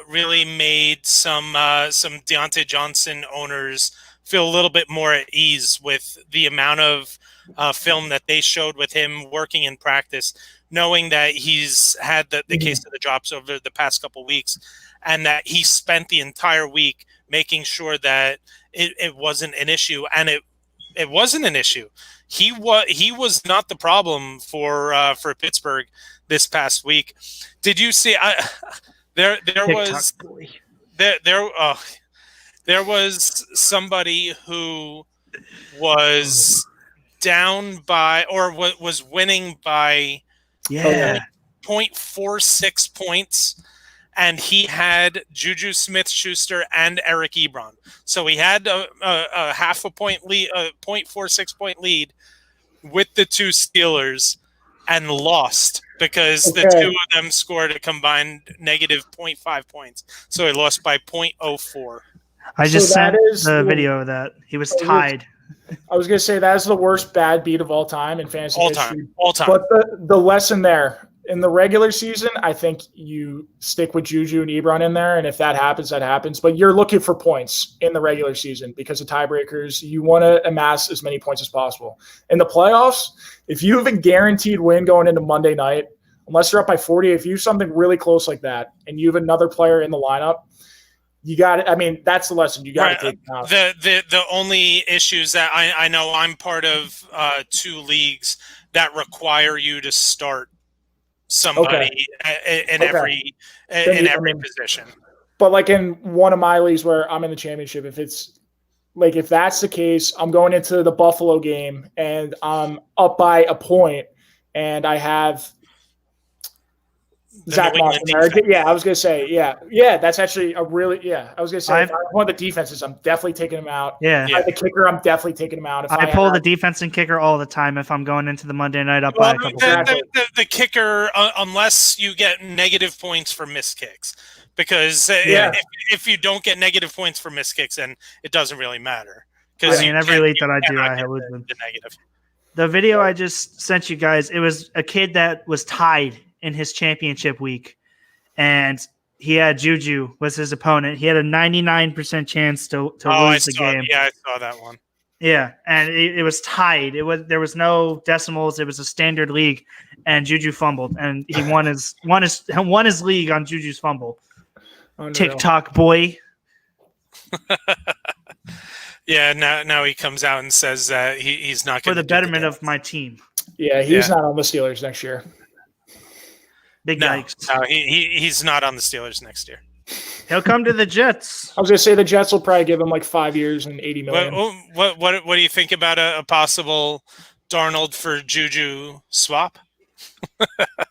really made some Deontay Johnson owners feel a little bit more at ease with the amount of film that they showed with him working in practice, knowing that he's had the case of the drops over the past couple weeks, and that he spent the entire week making sure that it wasn't an issue, and it wasn't an issue. He was not the problem for Pittsburgh this past week. Did you see? There was somebody who was down by or was winning by 0.46 points. And he had Juju Smith-Schuster and Eric Ebron. So he had a half a point lead, a 0.46 point lead with the two Steelers and lost because the two of them scored a combined negative 0.5 points. So he lost by 0.04. I just sent the video of that. He was tied. I was going to say that is the worst bad beat of all time in fantasy history. All time. But the lesson there, in the regular season, I think you stick with Juju and Ebron in there, and if that happens, that happens. But you're looking for points in the regular season because of tiebreakers. You want to amass as many points as possible. In the playoffs, if you have a guaranteed win going into Monday night, unless you're up by 40, if you have something really close like that, and you have another player in the lineup, you got it. I mean, that's the lesson. You got to take it out. The only issues that I know I'm part of 2 leagues that require you to start somebody in every position. But like in one of my leagues where I'm in the championship, if that's the case, I'm going into the Buffalo game and I'm up by a point and I have Zach Moss in there. Yeah, I was going to say, yeah, that's actually I was going to say, if I want the defenses, I'm definitely taking them out. Yeah. If I have the kicker, I'm definitely taking them out. I pull the defense and kicker all the time if I'm going into the Monday night up by a couple. The kicker, unless you get negative points for missed kicks, because if you don't get negative points for missed kicks, then it doesn't really matter. Because every league that I do, I have the negative. The video I just sent you guys, it was a kid that was tied in his championship week, and he had Juju was his opponent. He had a 99% chance to lose the game. Yeah, I saw that one. Yeah, and it was tied. There was no decimals. It was a standard league, and Juju fumbled, and he won his league on Juju's fumble. Unreal. TikTok boy. Yeah, now he comes out and says that he's not going for the betterment of my team. Yeah, he's not on the Steelers next year. Big yikes. No, he's not on the Steelers next year. He'll come to the Jets. I was going to say the Jets will probably give him like 5 years and $80 million. What do you think about a possible Darnold for Juju swap?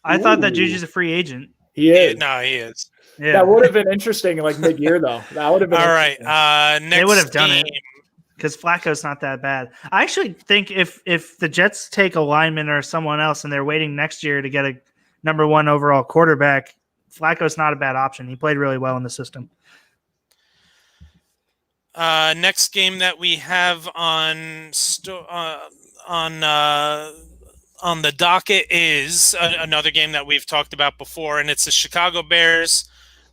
I thought that Juju's a free agent. He is. No, he is. Yeah. That would have been interesting, like mid-year though. That would have been all right. Next they would have done game. it because Flacco's not that bad. I actually think if the Jets take a lineman or someone else and they're waiting next year to get a number 1 overall quarterback, Flacco's not a bad option. He played really well in the system. Next game that we have on the docket is another game that we've talked about before, and it's the Chicago Bears.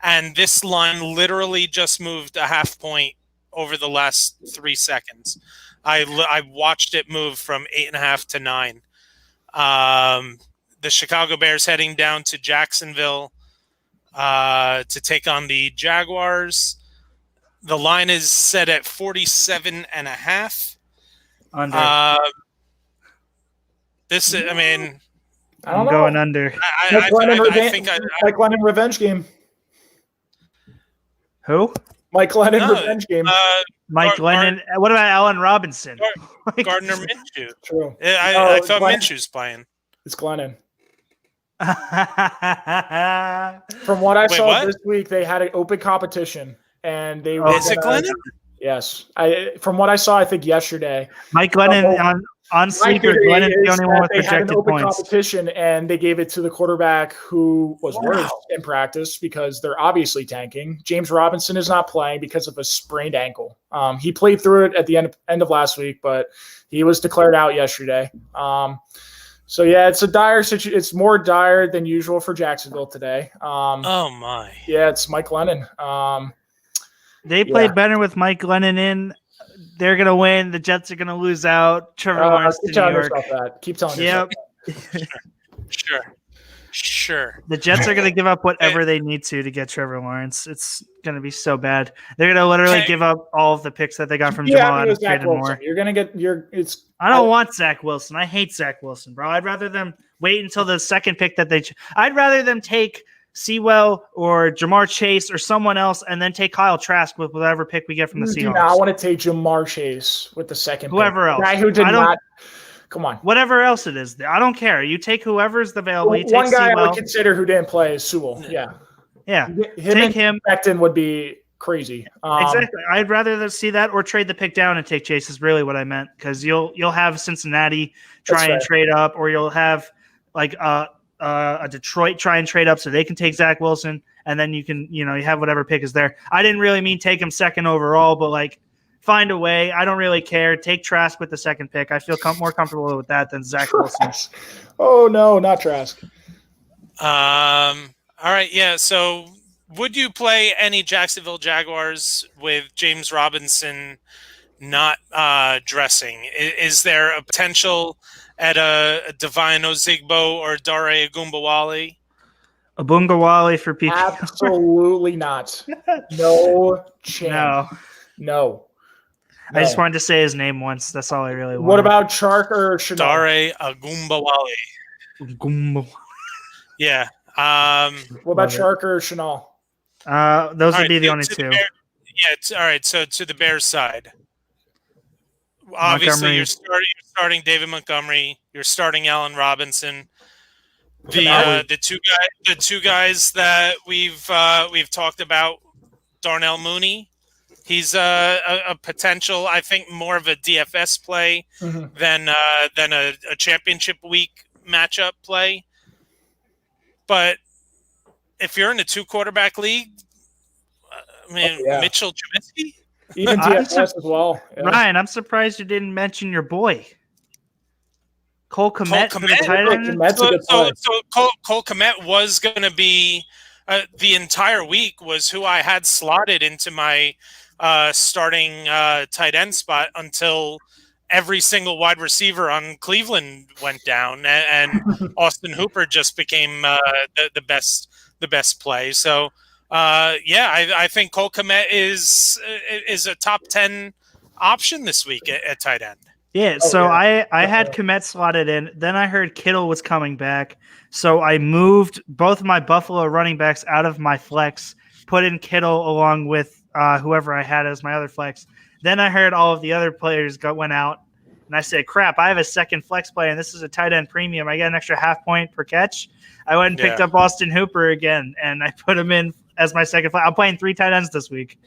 And this line literally just moved a half point over the last 3 seconds. I watched it move from 8.5 to 9. The Chicago Bears heading down to Jacksonville to take on the Jaguars. The line is set at 47.5. Under. I I'm going under. I think Mike Lennon revenge game. Who? Mike Lennon revenge game. Mike Lennon. What about Allen Robinson? Gardner Minshew. True. I thought Minshew's playing. It's Glennon. From what I saw this week, they had an open competition, and they were. Is it Glennon? Yes. From what I saw, I think yesterday, Mike Glennon on Sleeper. Glennon's the only one with they had an projected open points. Competition, and they gave it to the quarterback who was worse in practice because they're obviously tanking. James Robinson is not playing because of a sprained ankle. He played through it at the end of last week, but he was declared out yesterday. So yeah, it's a dire situation. It's more dire than usual for Jacksonville today. Oh my! Yeah, it's Mike Lennon. They played better with Mike Lennon in. They're gonna win. The Jets are gonna lose out. Trevor Lawrence to New York. Keep telling yourself that. Sure. The Jets are gonna give up whatever they need to get Trevor Lawrence. It's gonna be so bad. They're gonna literally give up all of the picks that they got from Jamal Adams. More. You're gonna get I don't want Zach Wilson. I hate Zach Wilson, bro. I'd rather them wait until the second pick that I'd rather them take Sewell or Jamar Chase or someone else and then take Kyle Trask with whatever pick we get from the Seahawks. I want to take Jamar Chase with the second whoever pick. Else. Guy who did not. Come on. Whatever else it is. I don't care. You take whoever's available. You take one guy Sewell. I would consider who didn't play is Sewell. Yeah. Yeah. Take him. Becton would be crazy. Exactly. I'd rather see that or trade the pick down and take Chase is really what I meant, because you'll have Cincinnati try and trade up, or you'll have like a Detroit try and trade up so they can take Zach Wilson, and then you can you have whatever pick is there. I didn't really mean take him second overall, but like find a way. I don't really care. Take Trask with the second pick. I feel more comfortable with that than Zach Wilson. Oh no, not Trask. All right, yeah. So would you play any Jacksonville Jaguars with James Robinson not dressing? Is there a potential at a Divine Ozigbo or Dare Agumbawale? Abungawale for PPR? Absolutely not. No chance. No. I just wanted to say his name once. That's all I really wanted. What about Chark or Chanel? Dare Agumbawale. Yeah. What about Chark or Chanel? Those would be the only two. All right. So to the Bears side, obviously you're starting David Montgomery. You're starting Allen Robinson. The two guys that we've talked about, Darnell Mooney. He's a potential, I think, more of a DFS play than a championship week matchup play. But if you're in a 2-quarterback league, Mitchell Trubisky, even DFS as well. Yeah. Ryan, I'm surprised you didn't mention your boy, Cole Kmet. For the tight end. So Cole Kmet was going to be the entire week was who I had slotted into my starting tight end spot until every single wide receiver on Cleveland went down, and Austin Hooper just became the best play. So I think Cole Kmet is a top 10 option this week at tight end. Yeah, so I had Kmet slotted in. Then I heard Kittle was coming back. So I moved both of my Buffalo running backs out of my flex, put in Kittle along with whoever I had as my other flex. Then I heard all of the other players went out. And I said, crap, I have a second flex play, and this is a tight end premium. I got an extra half point per catch. I went and picked up Austin Hooper again, and I put him in as my second flex. I'm playing 3 tight ends this week.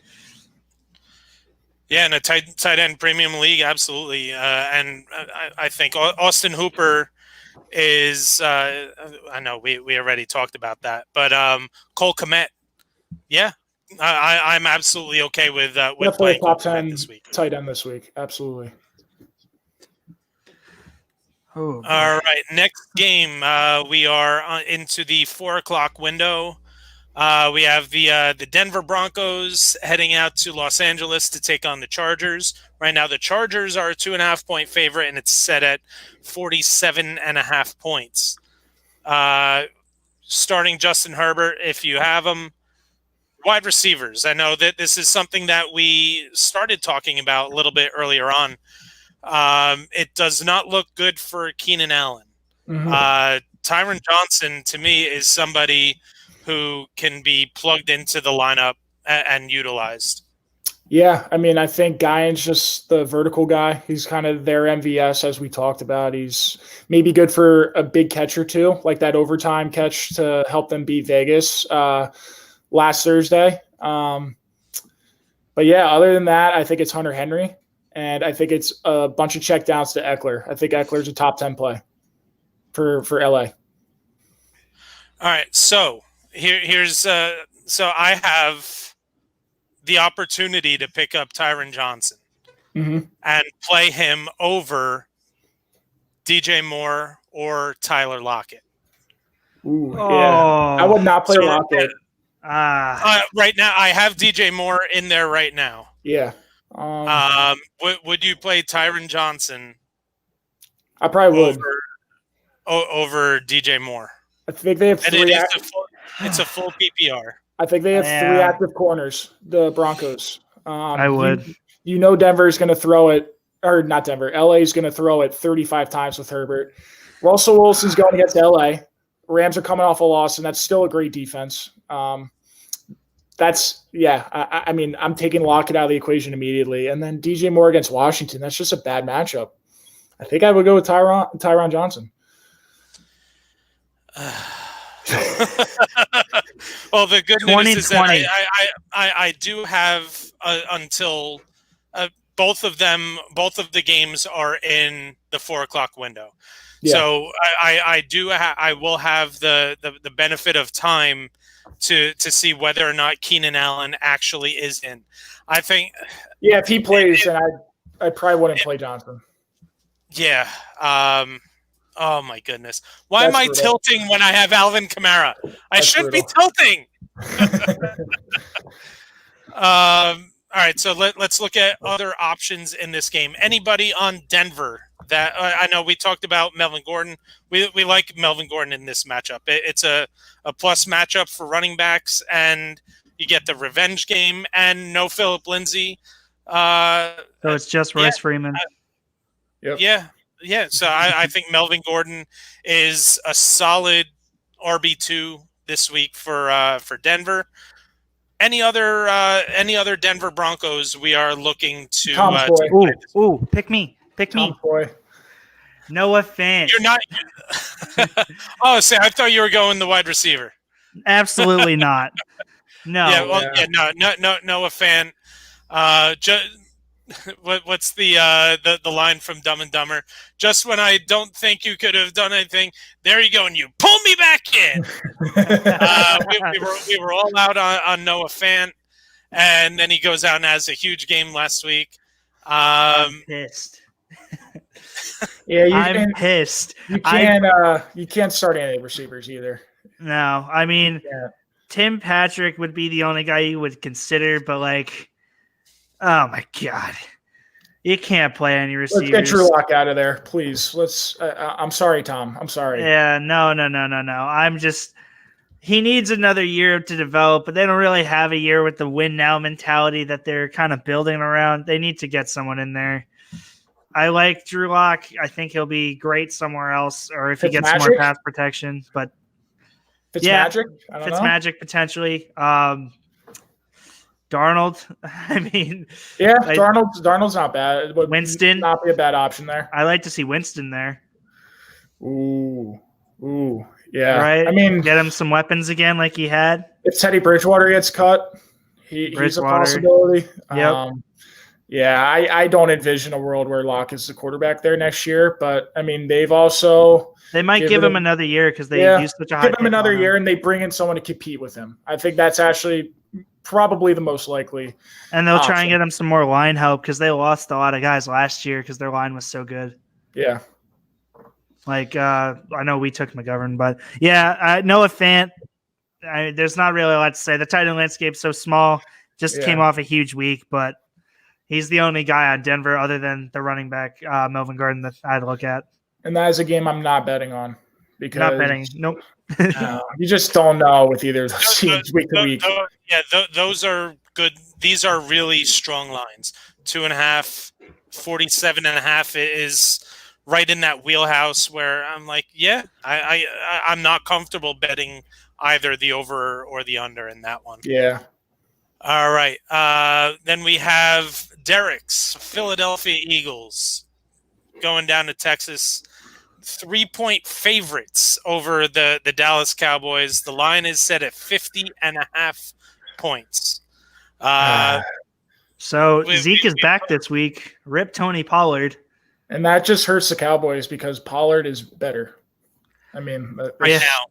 Yeah, in a tight end premium league, absolutely. And I think Austin Hooper is I know we already talked about that, but Cole Kmet, yeah, I'm absolutely okay with playing top Cole 10 this week. Tight end this week, absolutely. Oh, all right, next game we are into the 4:00 window. We have the Denver Broncos heading out to Los Angeles to take on the Chargers. Right now, the Chargers are a 2.5-point favorite, and it's set at 47.5 points. Starting Justin Herbert, if you have him. Wide receivers. I know that this is something that we started talking about a little bit earlier on. It does not look good for Keenan Allen. Mm-hmm. Tyron Johnson, to me, is somebody who can be plugged into the lineup and utilized. Yeah, I mean, I think Guyan's just the vertical guy. He's kind of their MVS, as we talked about. He's maybe good for a big catch or two, like that overtime catch to help them beat Vegas last Thursday. But yeah, other than that, I think it's Hunter Henry, and I think it's a bunch of checkdowns to Eckler. I think Eckler's a top 10 play for LA. All right, so here's so I have the opportunity to pick up Tyron Johnson and play him over DJ Moore or Tyler Lockett. Ooh, yeah. I would not play Lockett. Right now, I have DJ Moore in there right now. Yeah. Would you play Tyron Johnson? I probably would. Over DJ Moore. I think they have 3. It's a full PPR. I think they have 3 active corners, the Broncos. I would. You know Denver's going to throw it, or not Denver, LA's going to throw it 35 times with Herbert. Russell Wilson's going against LA. Rams are coming off a loss, and that's still a great defense. I mean, I'm taking Lockett out of the equation immediately. And then DJ Moore against Washington, that's just a bad matchup. I think I would go with Tyron Johnson. Well, the good news is that I do have until both of the games are in the 4:00 window. Yeah. So I will have the benefit of time to see whether or not Keenan Allen actually is in. I think. Yeah, if he plays, then I probably wouldn't play Johnson. Yeah. Oh my goodness! Why am I tilting when I have Alvin Kamara? I should be tilting. All right, so let's look at other options in this game. Anybody on Denver that I know we talked about Melvin Gordon. We like Melvin Gordon in this matchup. It's a plus matchup for running backs, and you get the revenge game and no Phillip Lindsay. So it's just Royce Freeman. Yep. Yeah. So I think Melvin Gordon is a solid RB2 this week for Denver. Any other Denver Broncos we are looking to? Pick me. Boy. Noah Fant. You're not. I thought you were going the wide receiver. Absolutely not. No. No. Noah Fant. What's the line from Dumb and Dumber? Just when I don't think you could have done anything, there you go, and you pull me back in. We were all out on Noah Fant, and then he goes out and has a huge game last week. I'm pissed. Yeah, I'm pissed. You can't start any receivers either. No, I mean, Tim Patrick would be the only guy you would consider, but oh my God. You can't play any Let's receivers. get Drew Lock out of there, please. I'm sorry, Tom. I'm sorry. Yeah, no. He needs another year to develop, but they don't really have a year with the win now mentality that they're kind of building around. They need to get someone in there. I like Drew Lock. I think he'll be great somewhere else, or if he gets more pass protection. But Fitzmagic? I don't know. Fitzmagic potentially. Darnold. I mean, yeah, Darnold's not bad. Winston not be a bad option there. I like to see Winston there. Ooh, yeah. Right. I mean, get him some weapons again, like he had. If Teddy Bridgewater gets cut, he's a possibility. Yep. Yeah, I don't envision a world where Locke is the quarterback there next year, but I mean, they might give him another year because they use such a high. Give him another year, and they bring in someone to compete with him. I think that's actually probably the most likely. And they'll try and get him some more line help because they lost a lot of guys last year because their line was so good. Yeah. Like I know we took McGovern, but yeah, Noah Fant. There's not really a lot to say. The tight end landscape's so small. Just came off a huge week, but he's the only guy on Denver other than the running back Melvin Gordon that I'd look at. And that is a game I'm not betting on because not betting. Nope. You just don't know with either of those teams week to week. Those are good. These are really strong lines. 2.5, 47.5 is right in that wheelhouse where I'm like, I'm not comfortable betting either the over or the under in that one. Yeah. All right. Then we have Derek's Philadelphia Eagles going down to Texas. 3-point favorites over the Dallas Cowboys. The line is set at 50.5 points. So Zeke is back this week. Rip Tony Pollard. And that just hurts the Cowboys because Pollard is better. I mean, right now.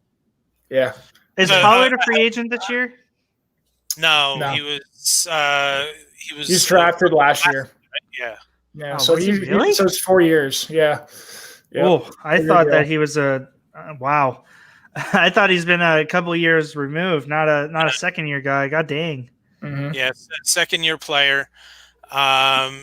Yeah. Is Pollard a free agent this year? No. He was drafted last year. Yeah. Yeah. So so it's 4 years. Yeah. Yep. Oh, I thought that he was wow. I thought he's been a couple of years removed, not a second year guy. God dang. Mm-hmm. Yeah, second year player. And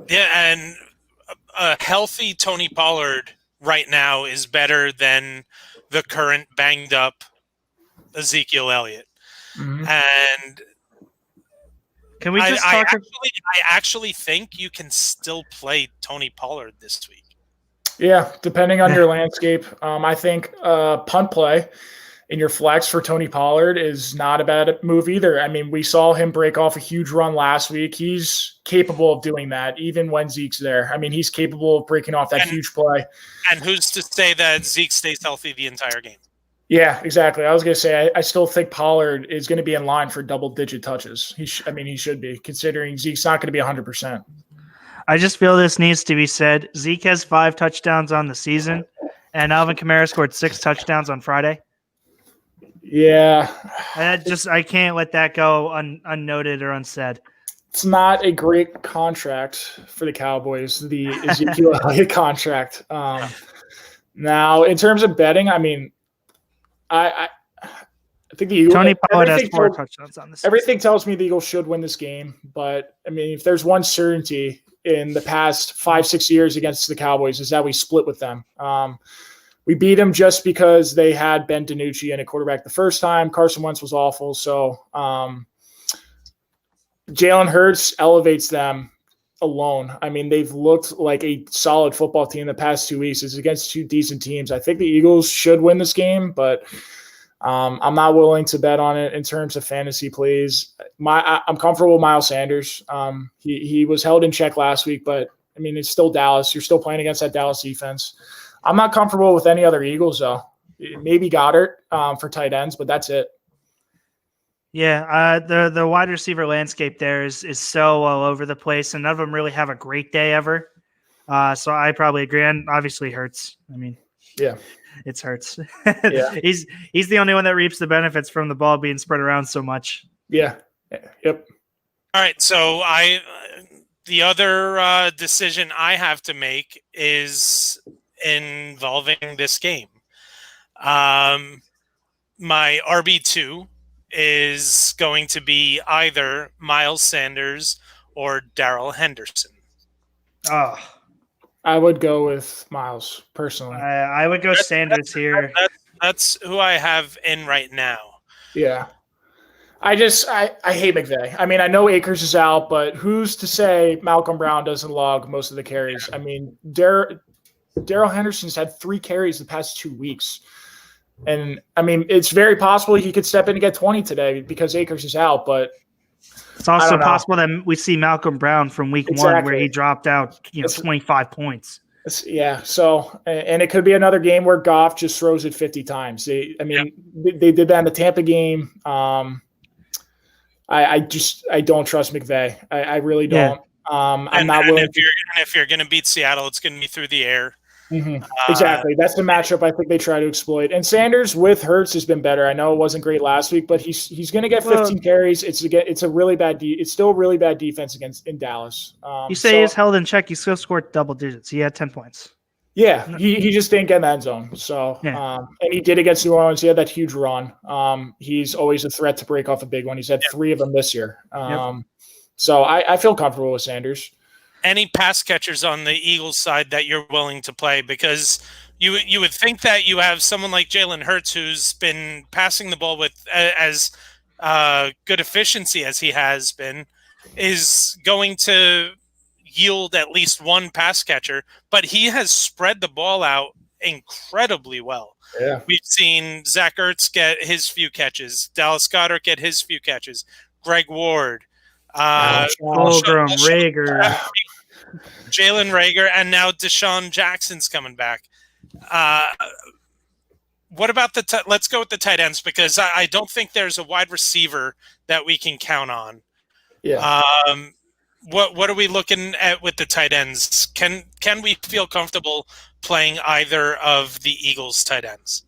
a healthy Tony Pollard right now is better than the current banged up Ezekiel Elliott. Mm-hmm. And can we just talk? I actually think you can still play Tony Pollard this week. Yeah, depending on your landscape. I think punt play in your flex for Tony Pollard is not a bad move either. I mean, we saw him break off a huge run last week. He's capable of doing that even when Zeke's there. I mean, he's capable of breaking off that huge play. And who's to say that Zeke stays healthy the entire game? Yeah, exactly. I was going to say, I still think Pollard is going to be in line for double-digit touches. He should be, considering Zeke's not going to be 100%. I just feel this needs to be said. Zeke has 5 touchdowns on the season, and Alvin Kamara scored 6 touchdowns on Friday. Yeah. I can't let that go unnoted or unsaid. It's not a great contract for the Cowboys, the Ezekiel Elliott contract. Now, in terms of betting, I mean, I think the Eagles. Tony Pollard has 4 touchdowns on this. Everything tells me the Eagles should win this game, but I mean, if there's one certainty in the past 5-6 years against the Cowboys, is that we split with them. We beat them just because they had Ben DiNucci in a quarterback the first time. Carson Wentz was awful, so Jalen Hurts elevates them alone. I mean, they've looked like a solid football team the past 2 weeks. It's against 2 decent teams. I think the Eagles should win this game, but I'm not willing to bet on it in terms of fantasy plays. I'm comfortable with Miles Sanders. He was held in check last week, but I mean, it's still Dallas. You're still playing against that Dallas defense. I'm not comfortable with any other Eagles, though. Maybe Goddard for tight ends, but that's it. Yeah, the wide receiver landscape there is so all over the place, and none of them really have a great day ever. So I probably agree. And obviously Hurts. I mean, yeah, it's Hurts. Yeah. He's the only one that reaps the benefits from the ball being spread around so much. Yeah. Yep. All right. So the other decision I have to make is involving this game. My RB2 is going to be either Miles Sanders or Darrell Henderson? Oh, I would go with Miles personally. I would go Sanders here. That's who I have in right now. Yeah. I hate McVay. I mean, I know Akers is out, but who's to say Malcolm Brown doesn't log most of the carries? I mean, Darrell Henderson's had 3 carries the past 2 weeks. And, I mean, it's very possible he could step in and get 20 today because Akers is out, but it's also possible that we see Malcolm Brown from week 1 where he dropped out, 25 points. Yeah. So, and it could be another game where Goff just throws it 50 times. They did that in the Tampa game. I don't trust McVay. I really don't. I'm not willing. If you're going to beat Seattle, it's going to be through the air. Mm-hmm. Exactly. That's the matchup I think they try to exploit. And Sanders with Hurts has been better. I know it wasn't great last week, but he's going to get 15 carries. It's a really bad. It's still a really bad defense in Dallas. You say he's held in check. He still scored double digits. He had 10 points. Yeah, he just didn't get in the end zone. So, and he did against New Orleans. He had that huge run. He's always a threat to break off a big one. He's had 3 of them this year. So I feel comfortable with Sanders. Any pass catchers on the Eagles side that you're willing to play? Because you would think that you have someone like Jalen Hurts who's been passing the ball with as good efficiency as he has been is going to yield at least 1 pass catcher, but he has spread the ball out incredibly well. Yeah. We've seen Zach Ertz get his few catches, Dallas Goedert get his few catches, Greg Ward, Fulgham, Rager, Jalen Rager, and now Deshaun Jackson's coming back. What about let's go with the tight ends, because I don't think there's a wide receiver that we can count on. Yeah. What are we looking at with the tight ends? Can we feel comfortable playing either of the Eagles' tight ends?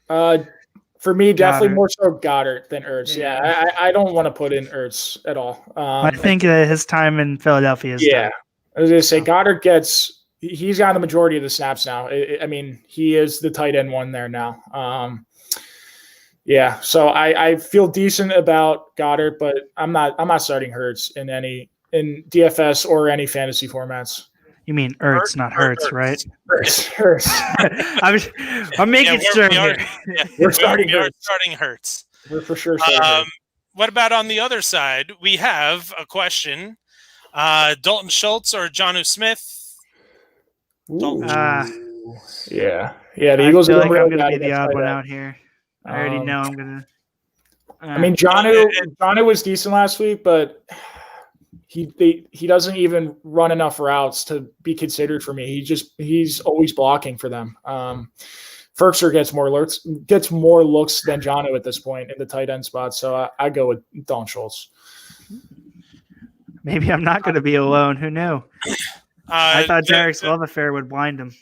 For me, definitely more so Goddard than Ertz. Yeah, I don't want to put in Ertz at all. I think that his time in Philadelphia is done. I was going to say Goddard he's gotten the majority of the snaps now. I mean, he is the tight end one there now. So I feel decent about Goddard, but I'm not starting Hurts in DFS or any fantasy formats. You mean Ertz, not Hurts, right? Hurts. I'm making sure. We're starting Hurts. We're for sure starting Hurts. What about on the other side? We have a question. Dalton Schultz or Jonnu Smith? Yeah. The Eagles are going to be the odd one out here. I already know I'm going to. I mean, Jonnu was decent last week, but he doesn't even run enough routes to be considered for me. He's always blocking for them. Ferkser gets more looks than Jonnu at this point in the tight end spot. So I go with Dalton Schultz. Maybe I'm not going to be alone. Who knew? I thought Derek's love affair would blind him.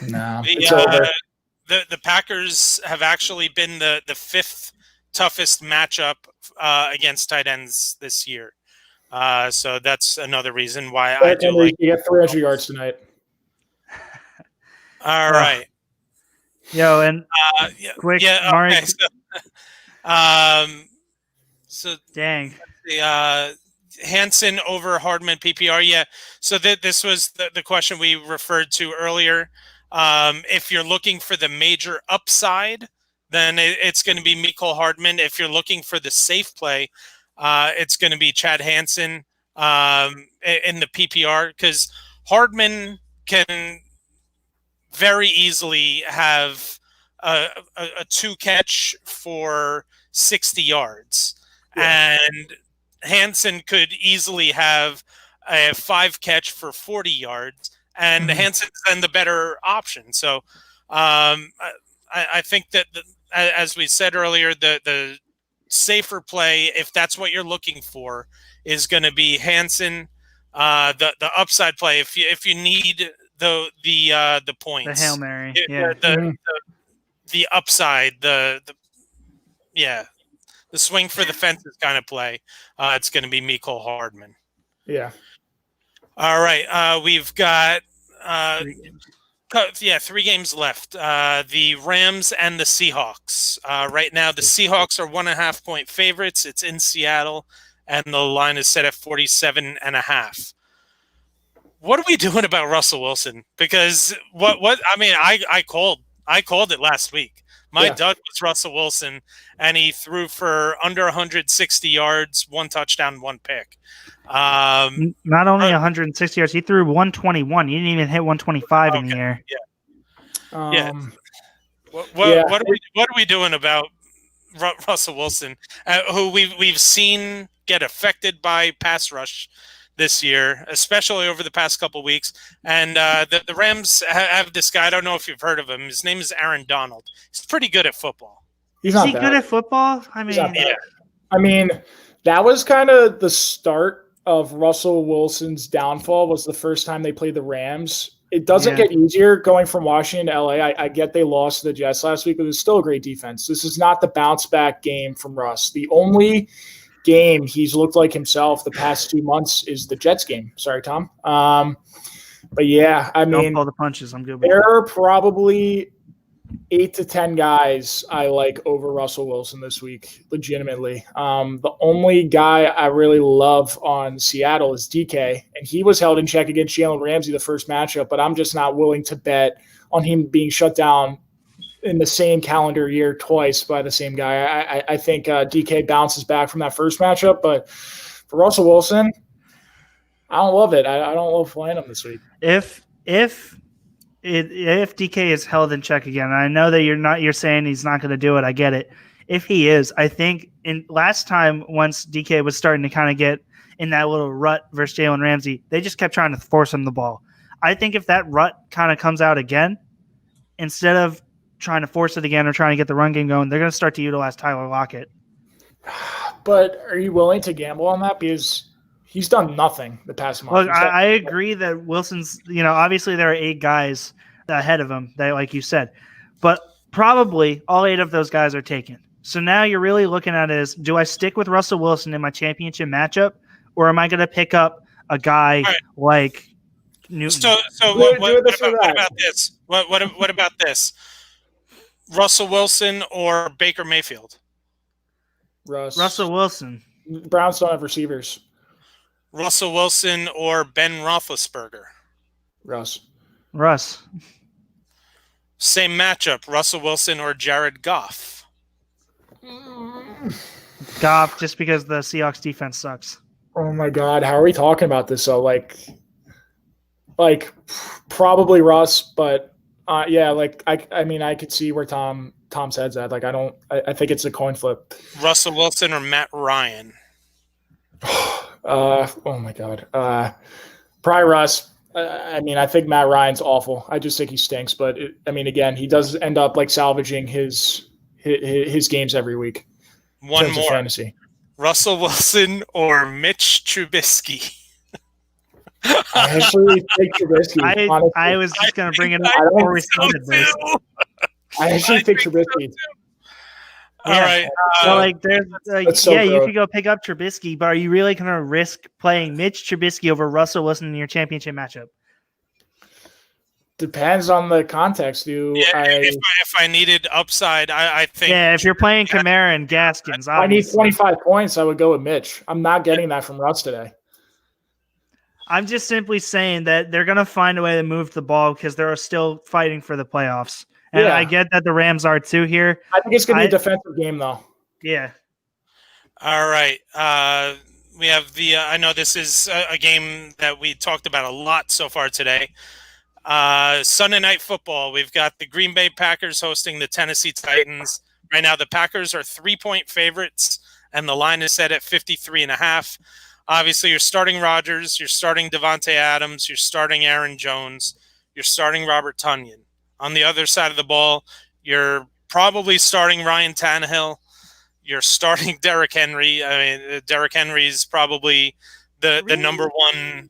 No, it's over. The Packers have actually been the 5th toughest matchup against tight ends this year. So that's another reason why I do like. You get 300 yards tonight. All right. Yo, and quick, Mark. Okay, so dang. Hansen over Hardman PPR. Yeah. So this was the question we referred to earlier. If you're looking for the major upside, then it's going to be Mecole Hardman. If you're looking for the safe play, it's going to be Chad Hansen in the PPR, because Hardman can very easily have a 2-catch for 60 yards. Yeah. And Hansen could easily have a 5-catch for 40 yards, and Hansen's then the better option. So I think that, as we said earlier, the safer play, if that's what you're looking for, is going to be Hansen. The upside play, if you need the points, the Hail Mary, the upside, the swing for the fences kind of play, it's going to be Mecole Hardman. Yeah. All right. We've got 3 games left. The Rams and the Seahawks. Right now, the Seahawks are 1.5-point favorites. It's in Seattle, and the line is set at 47.5. What are we doing about Russell Wilson? Because I called it last week. My dud was Russell Wilson, and he threw for under 160 yards, 1 touchdown, 1 pick. Not only 160 yards, he threw 121. He didn't even hit 125 in the air. What are we doing about Russell Wilson, who we've seen get affected by pass rush this year, especially over the past couple of weeks? And the Rams have this guy. I don't know if you've heard of him. His name is Aaron Donald. He's pretty good at football. Is he good at football? I mean, that was kind of the start of Russell Wilson's downfall. Was the first time they played the Rams. It doesn't get easier going from Washington to LA. I get they lost to the Jets last week, but it was still a great defense. This is not the bounce back game from Russ. The only game he's looked like himself the past 2 months is the Jets game. Sorry, Tom. But yeah, I mean, don't pull the punches. I'm good with there are probably 8 to 10 guys I like over Russell Wilson this week, legitimately. The only guy I really love on Seattle is DK, and he was held in check against Jalen Ramsey the first matchup, but I'm just not willing to bet on him being shut down in the same calendar year twice by the same guy. I think DK bounces back from that first matchup, but for Russell Wilson, I don't love it. I don't love playing him this week. If DK is held in check again, and I know that you're saying he's not going to do it. I get it. If he is, I think in last time once DK was starting to kind of get in that little rut versus Jalen Ramsey, they just kept trying to force him the ball. I think if that rut kind of comes out again, instead of trying to force it again or trying to get the run game going, they're going to start to utilize Tyler Lockett. But are you willing to gamble on that? Because he's done nothing the past month. Look, I agree that Wilson's, obviously there are 8 guys ahead of him, that, like you said, but probably all 8 of those guys are taken. So now you're really looking at it as, do I stick with Russell Wilson in my championship matchup, or am I going to pick up a guy like Newton? So what about this? What about this? Russell Wilson or Baker Mayfield? Russell Wilson. Browns don't have receivers. Russell Wilson or Ben Roethlisberger? Russ. Same matchup, Russell Wilson or Jared Goff? Goff, just because the Seahawks defense sucks. Oh my God, how are we talking about this? So like probably Russ, but I could see where Tom's head's at. I think it's a coin flip. Russell Wilson or Matt Ryan? Oh my God. Probably Russ. I think Matt Ryan's awful. I just think he stinks. But again, he does end up salvaging his games every week. One more. Fantasy. Russell Wilson or Mitch Trubisky? I actually think Trubisky. I was just going to bring it up before we started this. I actually think Trubisky. All right. You could go pick up Trubisky, but are you really going to risk playing Mitch Trubisky over Russell Wilson in your championship matchup? Depends on the context. If I needed upside, I think. Yeah, if you're playing Kamara and Gaskins, I need 25 points. I would go with Mitch. I'm not getting that from Russ today. I'm just simply saying that they're going to find a way to move the ball because they're still fighting for the playoffs. And I get that the Rams are too here. I think it's going to be a defensive game, though. Yeah. All right. We have I know this is a game that we talked about a lot so far today. Sunday Night Football. We've got the Green Bay Packers hosting the Tennessee Titans. Right now, the Packers are 3-point favorites, and the line is set at 53.5. Obviously, you're starting Rodgers, you're starting Devontae Adams, you're starting Aaron Jones, you're starting Robert Tonyan. On the other side of the ball, you're probably starting Ryan Tannehill. You're starting Derrick Henry. Derrick Henry is probably the number one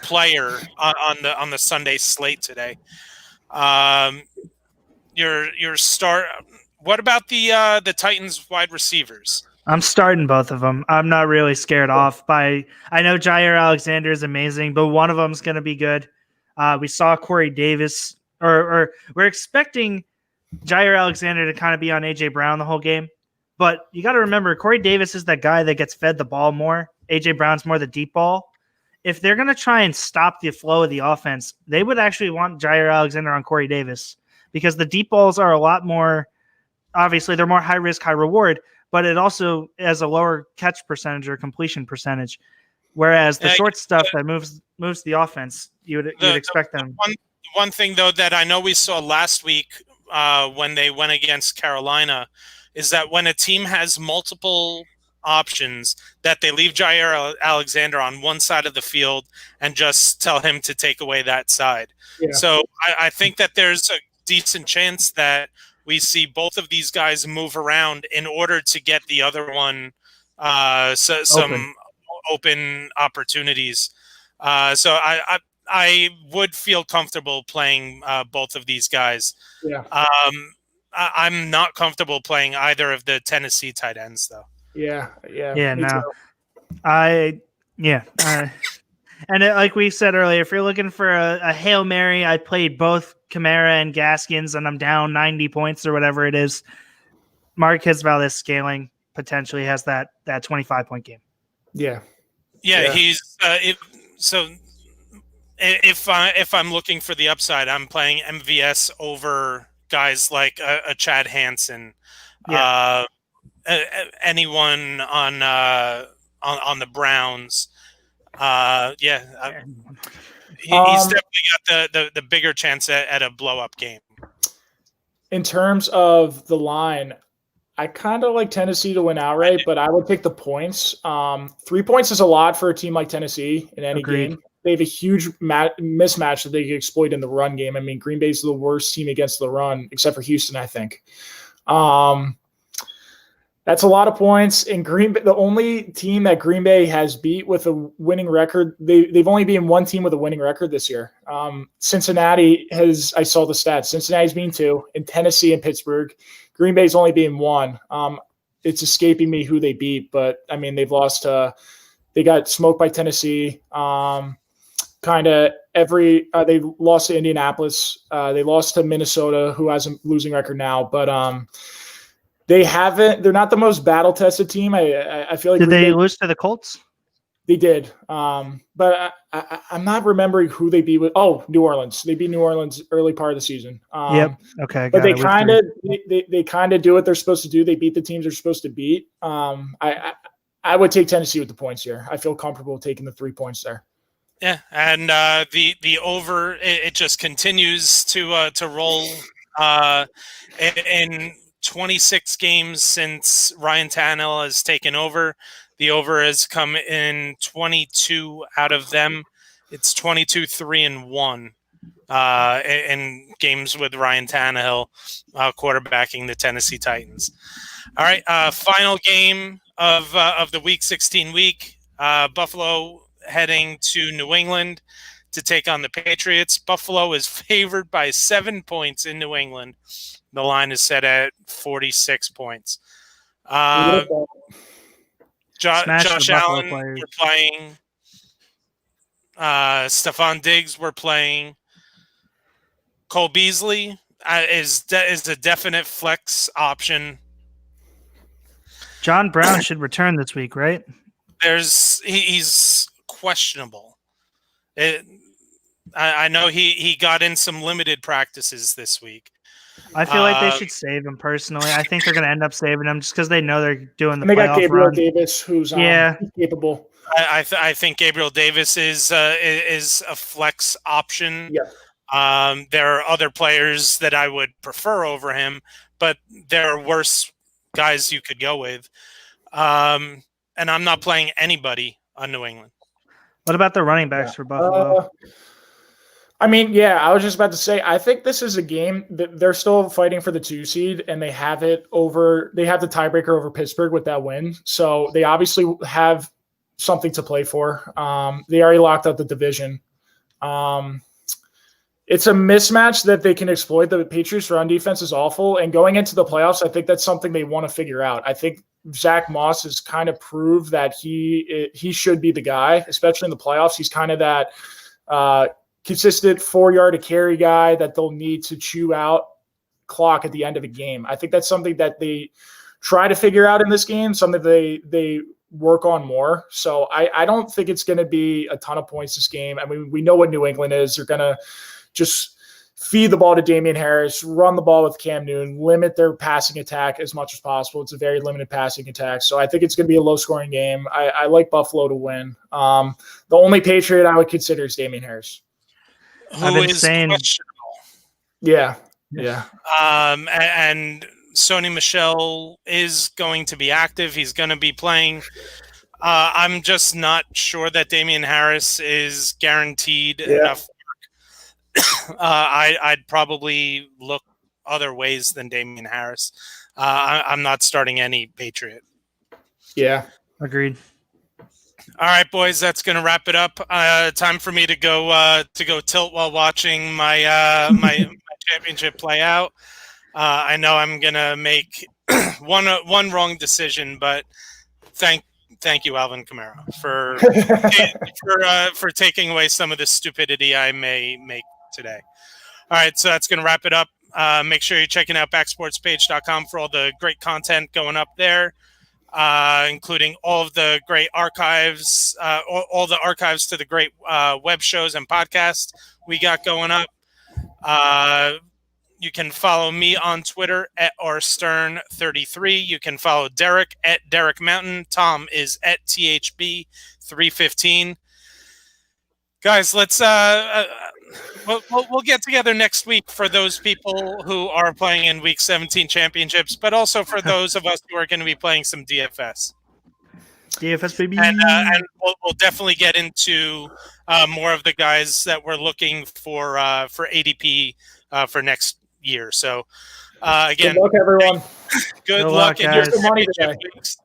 player on the Sunday slate today. Your start. What about the Titans wide receivers? I'm starting both of them. I'm not really scared off by. I know Jair Alexander is amazing, but one of them is going to be good. We saw Corey Davis, or we're expecting Jair Alexander to kind of be on AJ Brown the whole game. But you got to remember, Corey Davis is that guy that gets fed the ball more. A.J. Brown's more the deep ball. If they're going to try and stop the flow of the offense, they would actually want Jair Alexander on Corey Davis because the deep balls are a lot more, obviously, they're more high risk, high reward, but it also has a lower catch percentage or completion percentage. Whereas the short stuff that moves the offense, you'd expect them. One thing, though, that I know we saw last week when they went against Carolina is that when a team has multiple options, that they leave Jair Alexander on one side of the field and just tell him to take away that side. Yeah. So I think that there's a decent chance that we see both of these guys move around in order to get the other one some open opportunities. So I would feel comfortable playing both of these guys. Yeah. I'm not comfortable playing either of the Tennessee tight ends, though. Yeah. No. And like we said earlier, if you're looking for a Hail Mary, I played both Kamara and Gaskins, and I'm down 90 points or whatever it is. Marquez Valdes-Scantling potentially has that 25-point game. Yeah. He's if I'm looking for the upside, I'm playing MVS over guys like a Chad Hansen. Yeah. Anyone on the Browns. He's definitely got the bigger chance at a blow-up game. In terms of the line, I kind of like Tennessee to win outright, but I would take the points. 3 points is a lot for a team like Tennessee in any game. They have a huge mismatch that they can exploit in the run game. I mean, Green Bay's the worst team against the run, except for Houston, I think. That's a lot of points. In Green Bay, the only team that Green Bay has beat with a winning record, they've only been one team with a winning record this year. Cincinnati has, I saw the stats, Cincinnati's been 2, and Tennessee and Pittsburgh. Green Bay's only been 1. It's escaping me who they beat, but I mean, they got smoked by Tennessee. They lost to Indianapolis. They lost to Minnesota, who has a losing record now, but they're not the most battle tested team. I feel like did they lose to the Colts? They did. But I'm not remembering who they beat with. Oh, New Orleans. They beat New Orleans early part of the season. Yep. Okay. But they kind of do what they're supposed to do. They beat the teams they're supposed to beat. I would take Tennessee with the points here. I feel comfortable taking the 3 points there. Yeah, and the over it just continues to roll. In 26 games since Ryan Tannehill has taken over, the over has come in 22 out of them. It's 22-3-1 in games with Ryan Tannehill quarterbacking the Tennessee Titans. All right, final game of the Week 16 week. Buffalo heading to New England to take on the Patriots. Buffalo is favored by 7 points in New England. The line is set at 46 points. Josh Allen, we're playing. Stephon Diggs, we're playing. Cole Beasley is a definite flex option. John Brown should return this week, right? He's questionable. I know he got in some limited practices this week. I feel like they should save him personally. I think they're going to end up saving him just because they know they're doing the playoff run. They got Gabriel Davis, who's capable. I think Gabriel Davis is a flex option. Yeah. There are other players that I would prefer over him, but there are worse guys you could go with. And I'm not playing anybody on New England. What about the running backs for Buffalo? I was just about to say, I think this is a game that they're still fighting for the 2 seed, and they have it over. They have the tiebreaker over Pittsburgh with that win, so they obviously have something to play for. They already locked up the division. It's a mismatch that they can exploit. The Patriots' run defense is awful, and going into the playoffs, I think that's something they want to figure out. I think Zach Moss has kind of proved that he should be the guy, especially in the playoffs. He's kind of that consistent 4-yard a carry guy that they'll need to chew out clock at the end of a game. I think that's something that they try to figure out in this game, something they work on more. So I don't think it's going to be a ton of points this game. I mean, we know what New England is. They're going to just feed the ball to Damian Harris, run the ball with Cam Newton, limit their passing attack as much as possible. It's a very limited passing attack. So I think it's going to be a low-scoring game. I like Buffalo to win. The only Patriot I would consider is Damian Harris. I've been saying questionable. Yeah. And Sony Michel is going to be active. He's going to be playing. I'm just not sure that Damian Harris is guaranteed enough. I'd probably look other ways than Damian Harris. I'm not starting any Patriot. Yeah. Agreed. All right, boys, that's going to wrap it up. Time for me to go tilt while watching my my championship play out. I know I'm going to make one wrong decision, but thank you, Alvin Kamara, for taking away some of the stupidity I may make today. All right, so that's going to wrap it up. Make sure you're checking out backsportspage.com for all the great content going up there, including all of the great archives, all the archives to the great web shows and podcasts we got going up. You can follow me on Twitter at rstern33. You can follow Derek at Derek Mountain. Tom is at THB315. Guys, let's we'll get together next week for those people who are playing in Week 17 championships, but also for those of us who are going to be playing some DFS. DFS, baby. And we'll definitely get into more of the guys that we're looking for ADP for next year. So again, good luck, everyone. Good luck in your Here's the money today. weeks.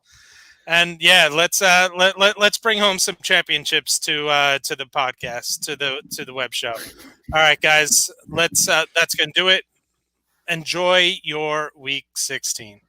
And yeah, let's bring home some championships to the podcast, to the web show. All right, guys, that's gonna do it. Enjoy your Week 16.